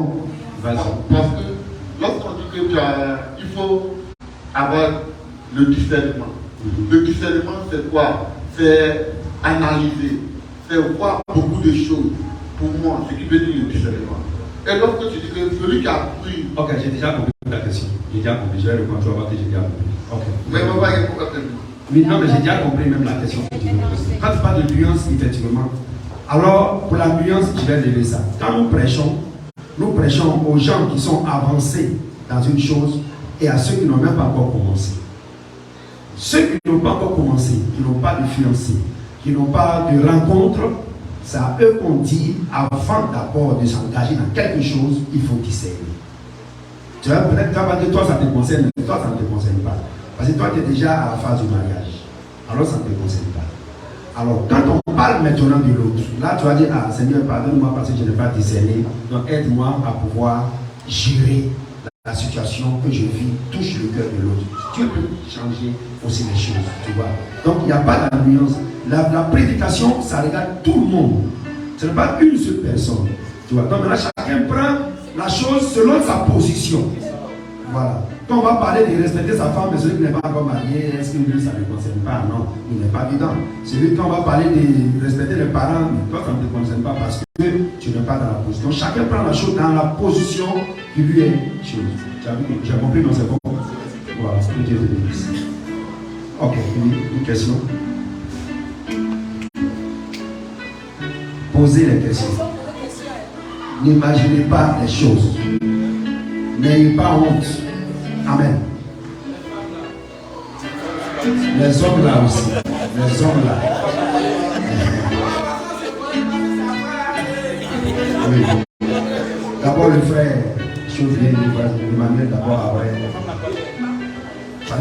Parce que lorsqu'on dit que il faut avoir le discernement. Le discernement, c'est quoi? C'est analyser, c'est voir beaucoup de choses. Pour moi, ce qui veut dire le discernement. Et lorsque tu dis que celui qui a pris. Ok, j'ai déjà compris ta question. J'ai déjà compris. Je vais répondre, tu vas voir que j'ai déjà compris. Ok. Mais on va répondre à mais non, mais j'ai déjà compris même la question que tu me poses. Quand tu parles de nuance, effectivement, alors pour la nuance, je vais lever ça. Quand nous prêchons aux gens qui sont avancés dans une chose et à ceux qui n'ont même pas encore commencé. Ceux qui n'ont pas encore commencé, qui n'ont pas de fiancé, qui n'ont pas de rencontre, c'est à eux qu'on dit, avant d'abord de s'engager dans quelque chose, il faut discerner. Tu vas peut-être dire, toi ça te concerne, mais toi ça ne te concerne pas. Parce que toi tu es déjà à la phase du mariage. Alors ça ne te concerne pas. Alors quand on parle maintenant de l'autre, là tu vas dire, ah Seigneur, pardonne-moi parce que je n'ai pas discerné. Donc aide-moi à pouvoir gérer la situation que je vis, touche le cœur de l'autre. Dieu peut changer aussi les choses, tu vois. Donc il n'y a pas la nuance. La prédication, ça regarde tout le monde. Ce n'est pas une seule personne. Tu vois. Donc là, chacun prend la chose selon sa position. Voilà. Quand on va parler de respecter sa femme, mais celui qui n'est pas encore marié, est-ce que lui, ça ne le concerne pas? Non, il n'est pas dedans. Celui quand on va parler de respecter les parents, mais toi, ça ne te concerne pas parce que tu n'es pas dans la position. Chacun prend la chose dans la position qui lui est chose. Tu as compris, non, c'est bon? Voilà, que Dieu te bénisse. Ok, une question. Posez les questions. N'imaginez pas les choses. N'ayez pas honte. Amen. Les hommes là aussi. Les hommes là. Oui. D'abord le frère Chauvier, Emmanuel d'abord après.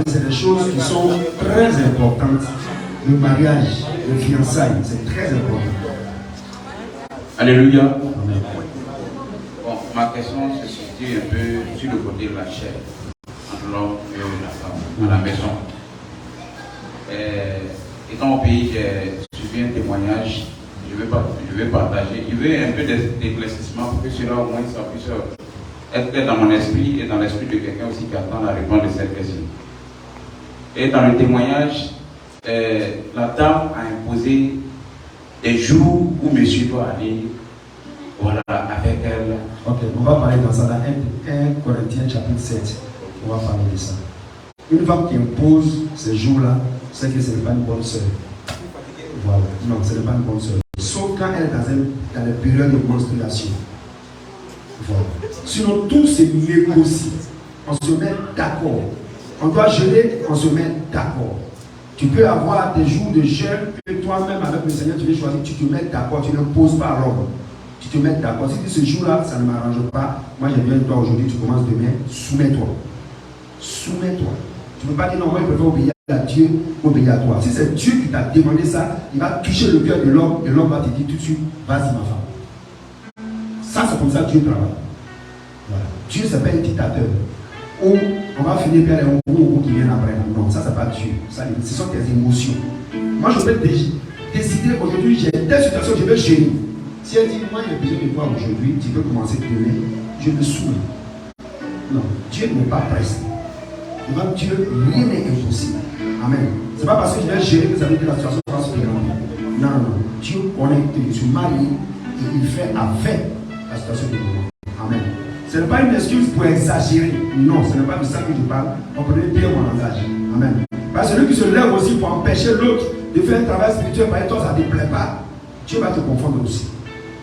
C'est des choses qui sont très importantes. Le mariage, le fiançailles, c'est très important. Alléluia. Bon, ma question se situe un peu sur le côté de la chair, entre l'homme et la femme, à la maison. Étant au pays, j'ai suivi un témoignage, je vais partager. Il veut un peu d'éclaircissement pour que cela au moins ça puisse être dans mon esprit et dans l'esprit de quelqu'un aussi qui attend la réponse de cette question. Et dans le témoignage, la dame a imposé des jours où monsieur doit aller, voilà, avec elle. Ok, on va parler dans ça, dans 1 Corinthiens chapitre 7. On va parler de ça. Une femme qui impose ces jours-là, c'est que ce n'est pas une bonne sœur. Voilà, non, ce n'est pas une bonne sœur. Sauf quand elle est dans les périodes de menstruation. Voilà. Sinon, tout se négocie. On se met d'accord. On doit jeûner, on se met d'accord. Tu peux avoir des jours de jeûne que toi-même, avec le Seigneur, tu veux choisir, tu te mets d'accord, tu n'imposes pas à l'homme. Tu te mets d'accord. Si ce jour-là, ça ne m'arrange pas, moi j'ai bien toi aujourd'hui, tu commences demain, soumets-toi. Soumets-toi. Tu ne peux pas dire non, moi je préfère obéir à Dieu, obéir à toi. Si c'est Dieu qui t'a demandé ça, il va toucher le cœur de l'homme et l'homme va te dire tout de suite, vas-y ma femme. Ça, c'est comme ça que Dieu travaille. Voilà. Dieu, c'est pas un dictateur. Ou on va finir par les mots qui viennent après. Non, ça, c'est pas Dieu. Ça, ce sont tes émotions. Moi, je vais décider aujourd'hui, j'ai telle situation, je vais gérer. Si elle dit, moi, j'ai besoin de toi aujourd'hui, tu peux commencer demain, je me saoule. Non, Dieu n'est pas pressé. Devant Dieu, rien n'est impossible. Amen. Ce n'est pas parce que je vais gérer que ça veut dire que la situation va se dérouler. Non, non, non. Dieu connaît que je suis marié et il fait avec la situation du moment. Amen. Ce n'est pas une excuse pour exagérer. Non, ce n'est pas de ça que je parle. On peut bien mon langage. Amen. Parce que celui qui se lève aussi pour empêcher l'autre de faire un travail spirituel, par exemple, ça ne te plaît pas, Dieu va te confondre aussi.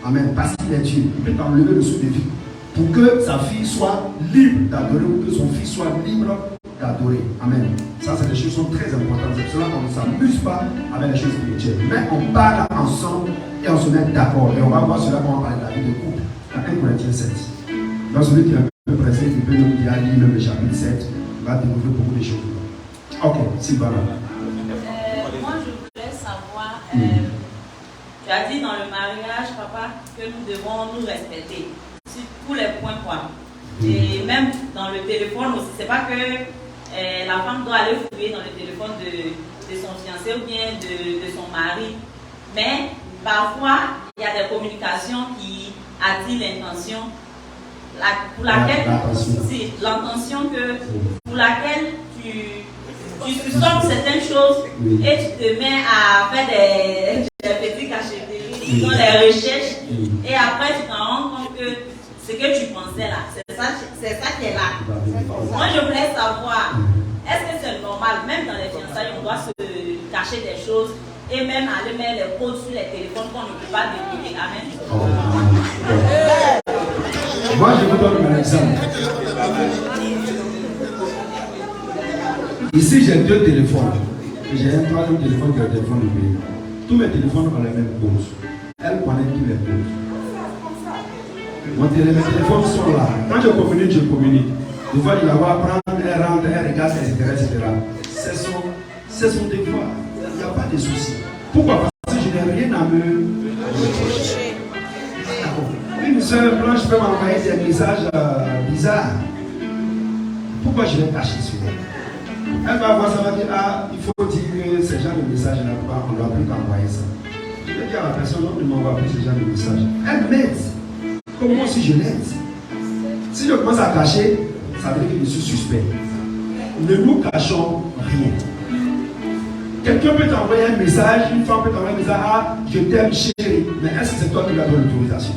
Amen. Parce qu'il est Dieu. Il peut t'enlever le souffle de vie pour que sa fille soit libre d'adorer ou que son fils soit libre d'adorer. Amen. Ça, c'est des choses qui sont très importantes. C'est pour cela qu'on ne s'amuse pas avec les choses spirituelles. Mais on parle ensemble et on se met d'accord. Et on va voir cela quand on va parler de la vie de couple. Dans 1 Corinthiens 7. Donc celui qui est un peu pressé, il peut nous dire, lire le chapitre 7, il va découvrir beaucoup de choses. Ok, Sylvana. Moi, je voulais savoir, tu as dit dans le mariage, papa, que nous devons nous respecter sur tous les points, quoi. Et même dans le téléphone aussi, c'est pas que la femme doit aller fouiller dans le téléphone de son fiancé ou bien de son mari. Mais parfois, il y a des communications qui attirent l'intention pour laquelle pour laquelle tu soupçonnes certaines choses et tu te mets à faire des petites cachetteries dans les recherches et après tu t'en rends compte que ce que tu pensais là, c'est ça qui est là. Moi je voulais savoir, est-ce que c'est normal, même dans les fiançailles, on doit se cacher des choses et même aller mettre les codes sur les téléphones qu'on ne peut pas découvrir. Amen. Moi, je vous donne un exemple. Ici, j'ai 2 téléphones. J'ai un 3e téléphone qui est un téléphone numérique. Tous mes téléphones ont les mêmes causes. Elle connaît tous les causes. Mes téléphones sont là. Quand je communique. Des fois, il va prendre, elle rentre, elle regarde, etc. C'est son devoir. Il n'y a pas de souci. Pourquoi? Parce que je n'ai rien à me reprocher. Une soeur blanche peut m'envoyer des messages bizarres. Pourquoi je vais cacher celui-là? Elle va voir ça, va dire, il faut dire que ce genre de message là, on ne doit plus envoyer ça. Je vais dire à la personne, non, ne m'envoie plus ce genre de message. Elle m'aide. Comme moi aussi je l'aide. Si je commence à cacher, ça veut dire que je suis suspect. Ne nous cachons rien. Quelqu'un peut t'envoyer un message, une femme peut t'envoyer un message, je t'aime chérie. Mais est-ce que c'est toi qui lui as donné l'autorisation?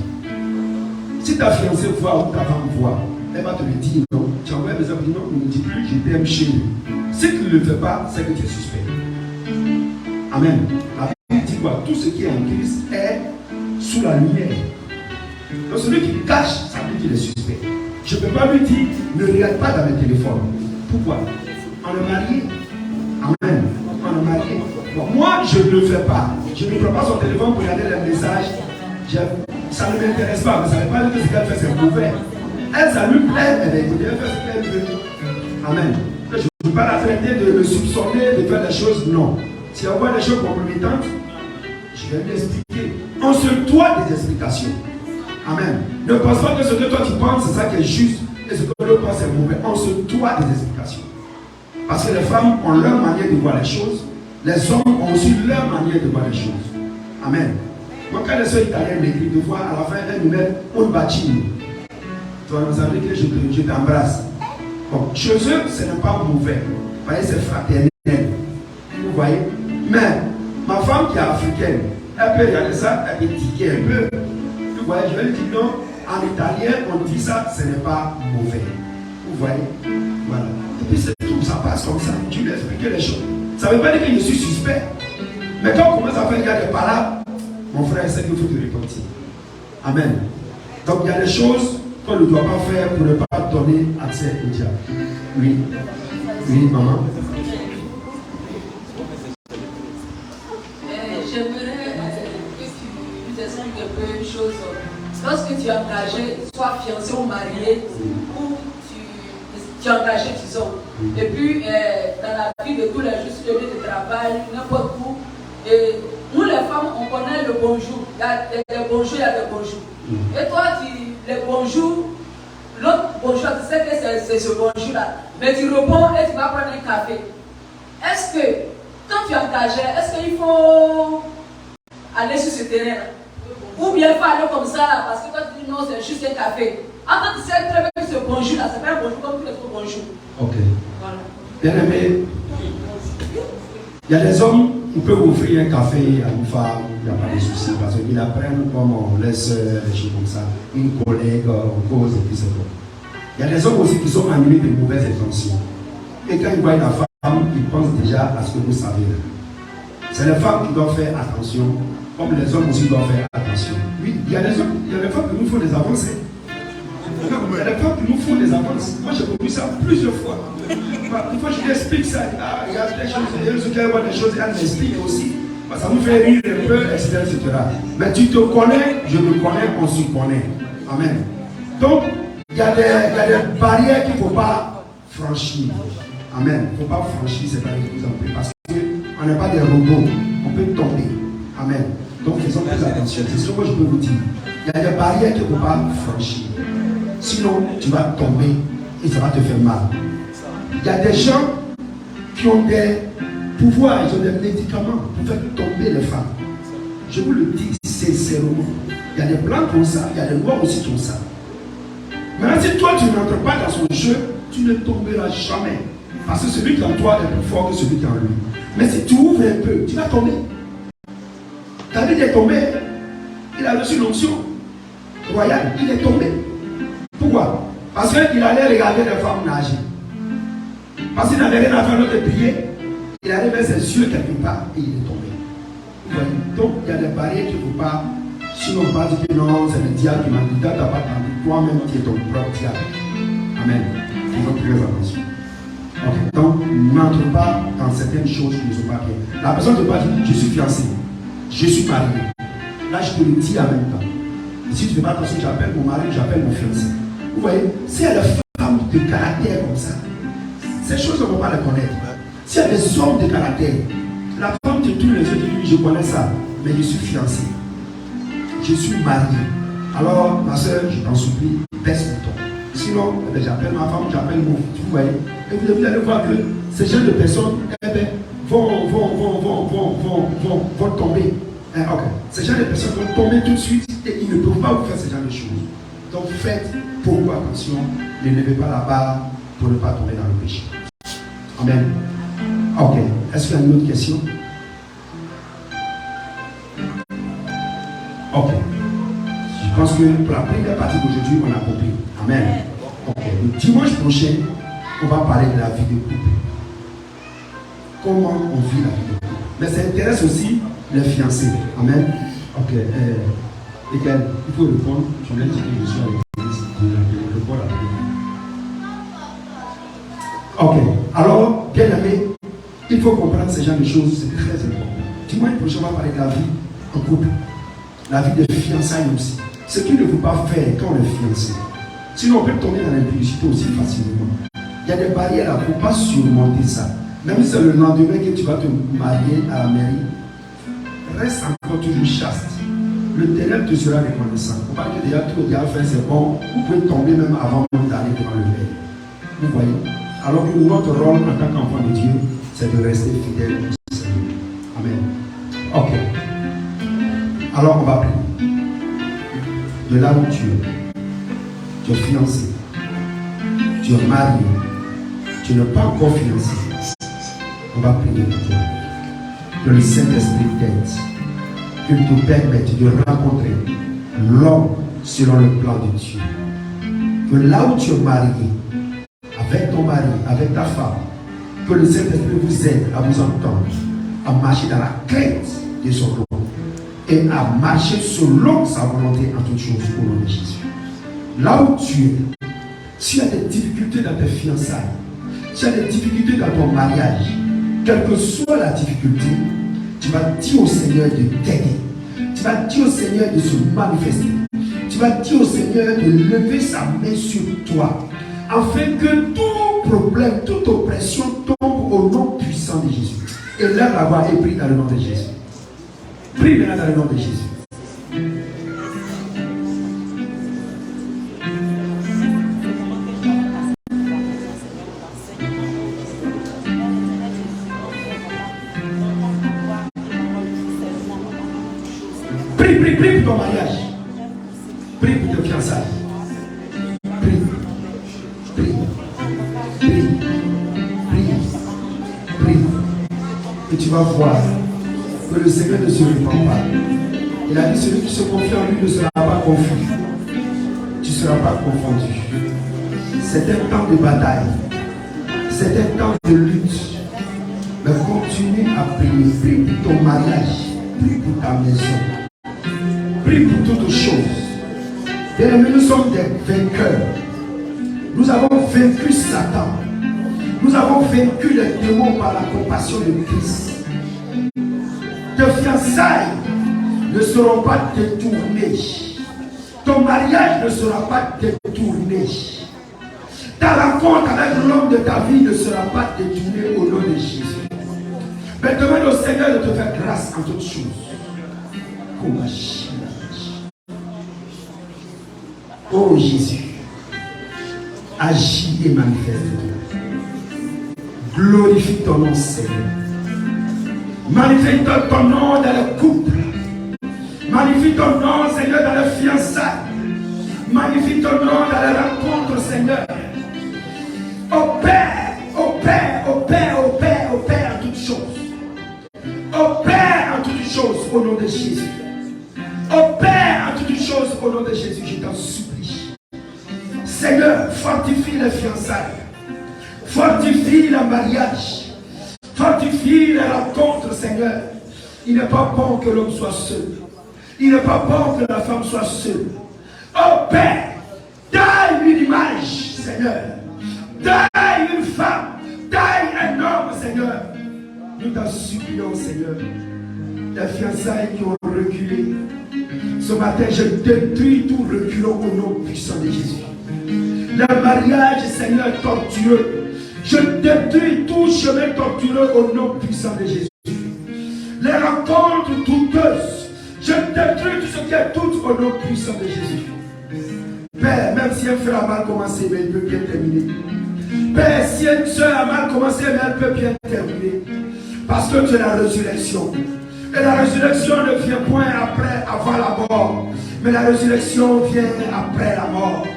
Si ta fiancée voit ou ta femme voit, elle va te le dire non. Tu envoies un message pour dire non, ne me dis plus, je t'aime chérie. Si tu ne le fais pas, c'est que tu es suspect. Amen. La Bible dit quoi? Tout ce qui est en Christ est sous la lumière. Donc celui qui cache, ça veut dire qu'il est suspect. Je ne peux pas lui dire, ne regarde pas dans le téléphone. Pourquoi? On est marié. Amen. On est marié. Bon, moi, je ne le fais pas. Je ne prends pas son téléphone pour regarder les messages. Ça ne m'intéresse pas, mais ça ne veut pas dire que ce qu'elle fait, c'est mauvais. Elle, ça lui plaît, elle fait ce qu'elle veut. Amen. Je ne veux pas la traiter de le soupçonner, de faire des choses, non. Si on voit des choses compromettantes, je vais lui expliquer. On se doit des explications. Amen. Ne pense pas que ce que toi tu penses, c'est ça qui est juste, et ce que l'autre pense est mauvais. On se doit des explications. Parce que les femmes ont leur manière de voir les choses, les hommes ont aussi leur manière de voir les choses. Amen. Moi, quand les soeurs italiennes m'écrivent, de fois, à la fin, elles nous mettent un bacino. Tu vas nous savez que je t'embrasse. Bon, chez eux, ce n'est pas mauvais. Vous voyez, c'est fraternel. Vous voyez? Mais, ma femme qui est africaine, elle peut regarder ça, elle peut tiquer un peu. Vous voyez, je vais lui dire non, en italien, on dit ça, ce n'est pas mauvais. Vous voyez? Voilà. Et puis c'est tout, ça passe comme ça. Tu lui expliques les choses. Ça ne veut pas dire que je suis suspect. Mais quand on commence à faire il y a des paroles, mon frère, c'est qu'il faut te repentir. Amen. Donc il y a des choses qu'on ne doit pas faire pour ne pas donner accès au diable. Oui. Oui, maman. J'aimerais que tu nous expliques un peu une chose. Lorsque tu es engagé, soit fiancé ou marié, ou tu es engagé, disons, et puis dans la vie de tous les jours, sur le lieu de travail, n'importe où, et nous les femmes, on connaît le bonjour. Il y a des bonjours, il y a des bonjours. Et toi, les bonjours, l'autre bonjour, tu sais que c'est ce bonjour-là. Mais tu réponds et tu vas prendre un café. Est-ce que, quand tu es engagé, est-ce qu'il faut aller sur ce terrain-là? Ou bien faut aller comme ça là, parce que toi tu dis non, c'est juste un café. En fait, tu sais très bien que ce bonjour-là, c'est pas un bonjour comme tous les autres bonjours. Ok. Voilà. Bien aimé, il y a des hommes qui peuvent offrir un café à une femme, il n'y a pas de souci, parce qu'ils apprennent comme on laisse des choses comme ça. Une collègue, on cause et puis c'est bon. Il y a des hommes aussi qui sont animés de mauvaises intentions. Et quand ils voient la femme, ils pensent déjà à ce que vous savez. C'est les femmes qui doivent faire attention, comme les hommes aussi doivent faire attention. Oui, il y a des hommes, il y a des femmes qui nous font des avancées. Il y a des femmes qui nous font des avances. Moi j'ai connu ça plusieurs fois. Une fois je lui explique ça, il y a des choses, elle voit des choses, elle m'explique aussi. Ça nous fait rire un peu, etc., etc. Mais tu te connais, je me connais, on se connaît. Amen. Donc, il y a des barrières qu'il ne faut pas franchir. Amen. Il ne faut pas franchir ces barrières de plus en plus. Parce qu'on n'est pas des robots. On peut tomber. Amen. Donc, faisons plus attention. C'est ce que je peux vous dire. Il y a des barrières qu'il ne faut pas franchir. Sinon, tu vas tomber et ça va te faire mal. Il y a des gens qui ont des pouvoirs, ils ont des médicaments pour faire tomber les femmes. Je vous le dis sincèrement. Il y a des blancs comme ça, il y a des noirs aussi comme ça. Maintenant, si toi tu n'entres pas dans son jeu, tu ne tomberas jamais. Parce que celui qui est en toi est plus fort que celui qui est en lui. Mais si tu ouvres un peu, tu vas tomber. David est tombé. Il a reçu l'onction royale. Il est tombé. Pourquoi? Parce qu'il allait regarder les femmes nager. Parce qu'il n'avait rien à faire d'autre que prier. Il allait mettre ses yeux quelque part et il est tombé. Vous voyez? Donc il y a des barrières qu'il ne faut pas. Sinon, on va dire que non, c'est le diable qui m'a dit, tu n'as pas tendu. Toi-même, tu es ton propre diable. Amen. Il faut très attention. Okay. Donc, n'entre pas dans certaines choses qui ne sont pas bien. La personne ne peut pas dire, je suis fiancé, je suis marié. Là, je te le dis en même temps. Et si tu ne fais pas attention, j'appelle mon mari, j'appelle mon fiancé. Vous voyez, si elle est femme de caractère comme ça, ces choses, on ne peut pas les connaître. Si elle est des hommes de caractère, la femme te tourne les yeux et dit, je connais ça, mais je suis fiancé. Je suis marié. Alors, ma soeur, je t'en supplie, baisse le ton. Sinon, j'appelle ma femme, j'appelle mon fils, vous voyez. Et vous allez voir que ces gens de personnes vont tomber. Okay. Ces gens de personnes vont tomber tout de suite et ils ne peuvent pas vous faire ce genre de choses. Donc faites beaucoup attention, ne levez pas la barre pour ne pas tomber dans le péché. Amen. Ok. Est-ce qu'il y a une autre question? Ok. Je pense que pour la première partie d'aujourd'hui, on a compris. Amen. Ok. Le dimanche prochain, on va parler de la vie de couple. Comment on vit la vie de couple. Mais ça intéresse aussi les fiancés. Amen. Ok. Lesquels il faut répondre. Je viens de dire que je suis à l'église. Je réponds à la vie. Ok. Alors, bien aimé, il faut comprendre ce genre de choses. C'est très important. Dimanche prochain, on va parler de la vie en couple. La vie de fiançailles aussi. Ce qu'il ne faut pas faire quand on est fiancé. Sinon, on peut tomber dans l'impudicité aussi facilement. Il y a des barrières là, il ne faut pas surmonter ça. Même si c'est le lendemain que tu vas te marier à la mairie, reste encore toujours chaste. Le Ténèbre te sera reconnaissant. Il ne faut pas que déjà tout le fait, c'est bon. Vous pouvez tomber même avant même d'aller devant le Père. Vous voyez? Alors que notre rôle en tant qu'enfant de Dieu, c'est de rester fidèle au Seigneur. Amen. Ok. Alors on va prier. De là où tu es fiancé, tu es marié, tu n'es pas encore fiancé. On va prier pour toi. Que le Saint-Esprit t'aide, qu'il te permette de rencontrer l'homme selon le plan de Dieu. Que là où tu es marié, avec ton mari, avec ta femme, que le Saint-Esprit vous aide à vous entendre, à marcher dans la crainte de son nom et à marcher selon sa volonté en toutes choses au nom de Jésus. Là où tu es, si tu as des difficultés dans tes fiançailles, si tu as des difficultés dans ton mariage, quelle que soit la difficulté, tu vas dire au Seigneur de t'aider. Tu vas dire au Seigneur de se manifester. Tu vas dire au Seigneur de lever sa main sur toi, afin que tout problème, toute oppression tombe au nom puissant de Jésus. Et lève la voix et prie dans le nom de Jésus. Prie maintenant dans le nom de Jésus. Prie pour ton mariage. Prie pour tes fiançailles. Prie. Et tu vas voir que le Seigneur ne se répand pas. Il a dit, celui qui se confie en lui ne sera pas confus. Tu ne seras pas confondu. C'est un temps de bataille. C'est un temps de lutte. Mais continue à prier. Prie pour ton mariage. Prie pour ta maison. Prie pour toutes choses. Bien-aimés, nous sommes des vainqueurs. Nous avons vaincu Satan. Nous avons vaincu les démons par la compassion de Christ. Tes fiançailles ne seront pas détournées. Ton mariage ne sera pas détourné. Ta rencontre avec l'homme de ta vie ne sera pas détournée au nom de Jésus. Mais demande au Seigneur de te faire grâce en toutes choses. Oh Jésus, Agis et manifeste-toi. Glorifie ton nom, Seigneur. Manifeste ton nom dans le couple. Magnifie ton nom, Seigneur, dans le fiançailles. Magnifie ton nom dans les rencontres, Seigneur. Opère, opère, opère, opère, opère en toutes choses. Opère en toutes choses au nom de Jésus. Opère en toutes choses au nom de Jésus, je t'en supplie. Seigneur, fortifie les fiançailles. Fortifie le mariage. Fortifie les rencontres, Seigneur. Il n'est pas bon que l'homme soit seul. Il n'est pas bon que la femme soit seule. Oh Père, taille une image, Seigneur. Taille une femme. Taille un homme, Seigneur. Nous t'en supplions, Seigneur. Les fiançailles qui ont reculé. Ce matin, je détruis tout reculant au nom puissant de Jésus. Le mariage, Seigneur, tortueux. Je détruis tout chemin tortueux au nom puissant de Jésus. Les rencontres douteuses. Je détruis tout ce qui est tout au nom puissant de Jésus. Père, même si un frère a mal commencé, mais il peut bien terminer. Père, si une soeur a mal commencé, mais elle peut bien terminer. Parce que tu es la résurrection. Et la résurrection ne vient point après avoir la mort. Mais la résurrection vient après la mort.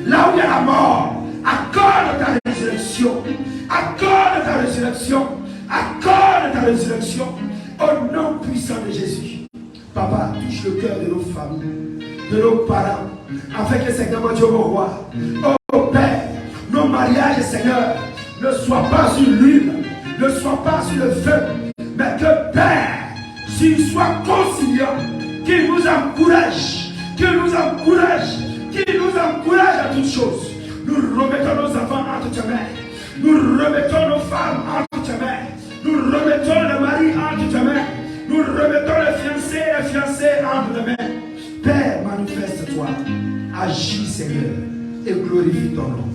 Là où il y a la mort, accorde ta résurrection. Accorde ta résurrection. Accorde ta résurrection. Au nom puissant de Jésus. Papa, touche le cœur de nos familles, de nos parents, afin que Seigneur mon Dieu, mon roi, oh Père, nos mariages, Seigneur, ne soient pas sur l'huile, ne soient pas sur le feu, mais que Père, s'il soit conciliant, qu'il nous encourage, à toutes choses. Nous remettons nos enfants entre tes mains, nous remettons nos femmes entre tes mains, nous remettons le mari entre tes mains. Nous remettons les fiancés entre les mains. Père, manifeste-toi. Agis, Seigneur, et glorifie ton nom.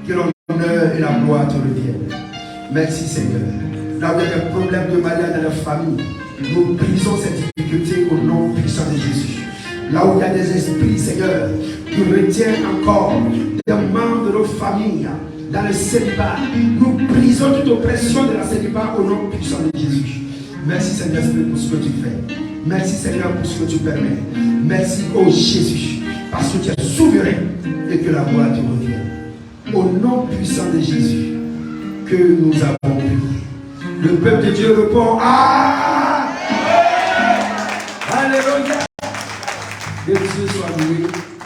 Que l'honneur et la gloire te reviennent. Merci, Seigneur. Là où il y a des problèmes de mariage dans la famille, nous brisons cette difficulté au nom puissant de Jésus. Là où il y a des esprits, Seigneur, qui retiennent encore des membres de nos familles dans le célibat, nous brisons toute oppression de la célibat au nom puissant de Jésus. Merci Seigneur pour ce que tu fais. Merci Seigneur pour ce que tu permets. Merci ô Jésus parce que tu es souverain et que la gloire te revienne. Au nom puissant de Jésus que nous avons prié. Le peuple de Dieu répond Alléluia. Que Dieu soit loué.